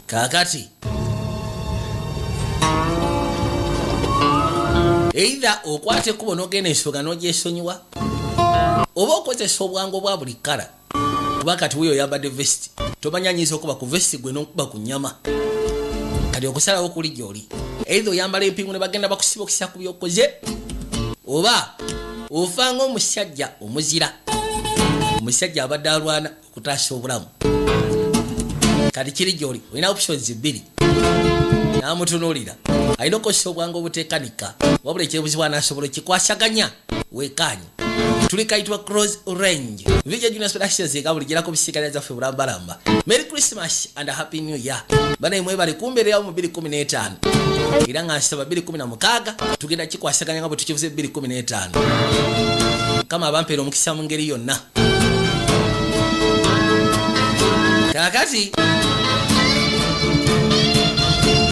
Kakati. Either okwate kubo n'ogenda ensonga n'ogyesonyiwa, oba okozesa obwangu obwa buli kala. Kuba kati wuyo yambadde vesti. Tomanyanyiza okuba ku vesti gwe n'okuba ku nnyama. Kati okusalawo kuli gy'oli. Either oyambala empingu ne bagenda bakusibokisa ku by'okoze, oba ofanga omusajja omuzira omusajja abadde alwana okutaasa obulamu. Kati kiri gy'oli olina options 2 n'amutunuulira alina okukozesa obwangu obuteekanika wabula ekyebuzibwa n'asobola kikwasaganya weekaanye. Tuli kayitibwa Close Range. Vijja Junior Productions eka buli girako bisiikala zaffe bulambalamba. Merry Christmas and a Happy New Year. Bana mwe bali kumbeerawo mu 2015 era nga nsaba 2016 tugenda kikwasaganya nga bwe tukivuze 2015 kama abampeera omukisa mu ngeri yonna. Kakati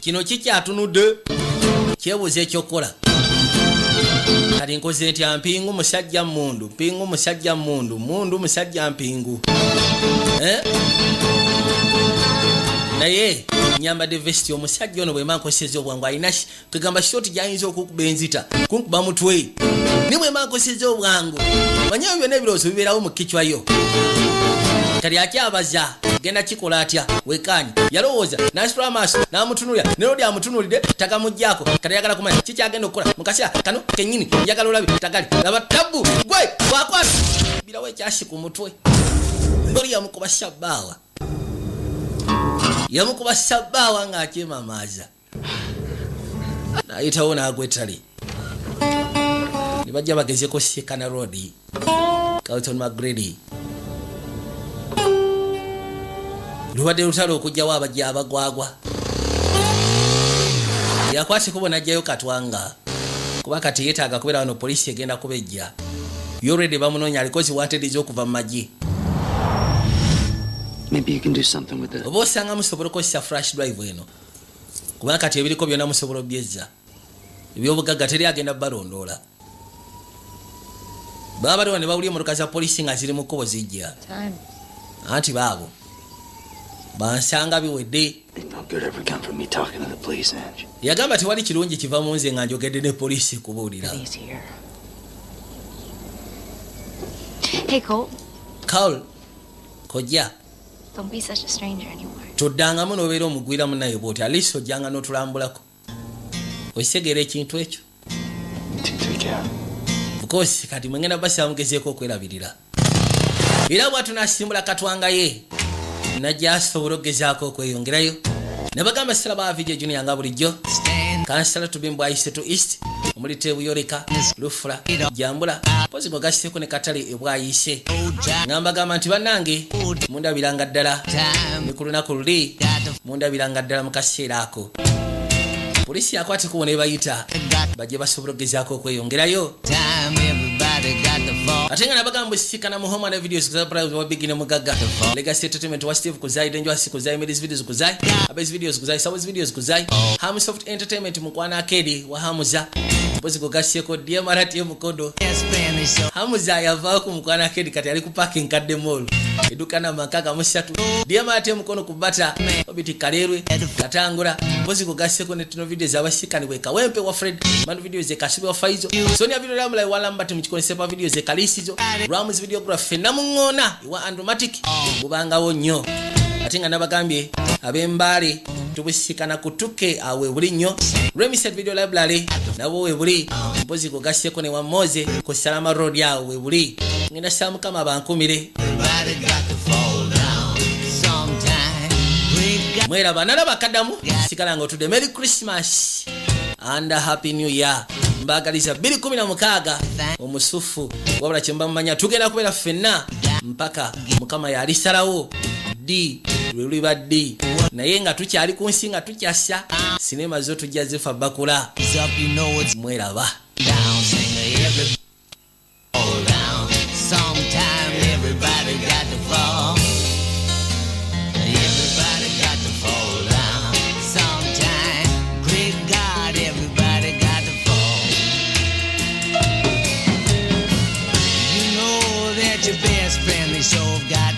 kino kikyatunudde kyebuuza ekyokola. Kati nkoze ntya mpingu musajja mundu, mpingu musajja mundu, mundu musajja mpingu. Naye nyambadde vesti omusajja ono bwe mankoseza obwangu alina kwegamba shoti gyayinza okukuba enzita kunkuba mutwe. Ni bwe mankoseza obwangu manyayo byonna ebirowoozo bibeerawo mu kichwayo. Kati akyabaza genda kikola atya weekaanye yalowooza n'asitula amaaso n'amutunulira nerodi amutunulidde tagamuggyako. Kati ayagala kumanya kikyagenda okukola mu kaseera kano kennyini njagala olabe tagali laba tabbu gwe wakwata birawo ekyasi ku mutwe. Oli yamukuba shabbaawa, yamukuba shabbaawa ng'akyemamaaza n'ayitawo n'agwetale. Ne bajja bagezeko Sekana Road Carlton McGrady. Lubadde lutalo okujjawo abajja abagwagwa. Yakwase kubona ajjayo Katwanga kuba kati yeetaaga kubeera wano poliisi egenda kubejja. Yorede bamunoonya alikozi wanted okuva mu magye. Maybe you can do something with it. Oba osanga musobola okukozesa flash drive eno kuba kati ebiriko byonna musobola obyezza. Ebyobugagga teri agenda balondoola. Baba baliwo ne bawulira emmotoka za poliisi nga ziri mu kkubo zijja. Anti baabo bansanga biwedde. Yagamba tewali kirungi kiva mu nze nga njogedde ne poliisi kubuulira. Hey, Cole. Cole, kojja. Don't be such a stranger anymore. Toddangamu n'obeera omugwiramu naye bw'oti aliisi ojjanga n'otulambulako. Okisegeera ekintu ekyo? Bukosi kati mwengenda basi amugezeeko okwerabirira. Era bw'atu n'asimbula Katwanga ye najja asobola okugezaako okweyongerayo. Ne bagamba Salaba Vijja Junior nga bulijjo. Kansala tubimbwa ayise to East omuli Tebuyoleka Lufula Jambula pozi gogaseko ne Katale ebwayise. Ngamba gamba nti bannange mundabiranga ddala ne ku lunaku luli mundabiranga ddala mu kaseera ako. Polisi akwate kubona ebayita bajje basobola okugezaako okweyongerayo. Ate nga nabagamba Sikana Muhammad na videos za private wa bigine mugaga Legacy Entertainment wa Steve Kuzai Denjo Asi Kuzai Medis videos Kuzai Abes videos Kuzai Sawes videos Kuzai Hamsoft Entertainment mukwana akedi wa Hamuza bozi gogaseko die marati mukodo Hamuza yava ku mukwana akedi kati ali ku parking kadde mall edukana makaga musatu die marati mukono kubata obiti kalerwe katangura bozi gogaseko ne tuno videos abashikani weka wempe wa Fred man videos ze Kashibe wa Faizo Sonia video ramla walambati mukikonesepa videos ze Kalisizo Rams videography namungona wa Andromatic bubangawo nnyo. Ate nga nabagambye ab'embale tubusikana kutuke awe buli nnyo. Remised video library nabo we buli mpozi gogaseko ne wa Moze ku Salama Road awe buli ngenda samu kama bankumire mwera banana bakadamu sikala ngo tude Merry Christmas and a Happy New Year. Mbagaliza 2016 omusufu wabula kyemba mmanya tugenda kubeera ffenna mpaka mukama yalisalawo D lwe D naye nga tukyali ku nsi nga tukyasa sinema zo tujja zifa bakula mweraba. Your best friend, they sure got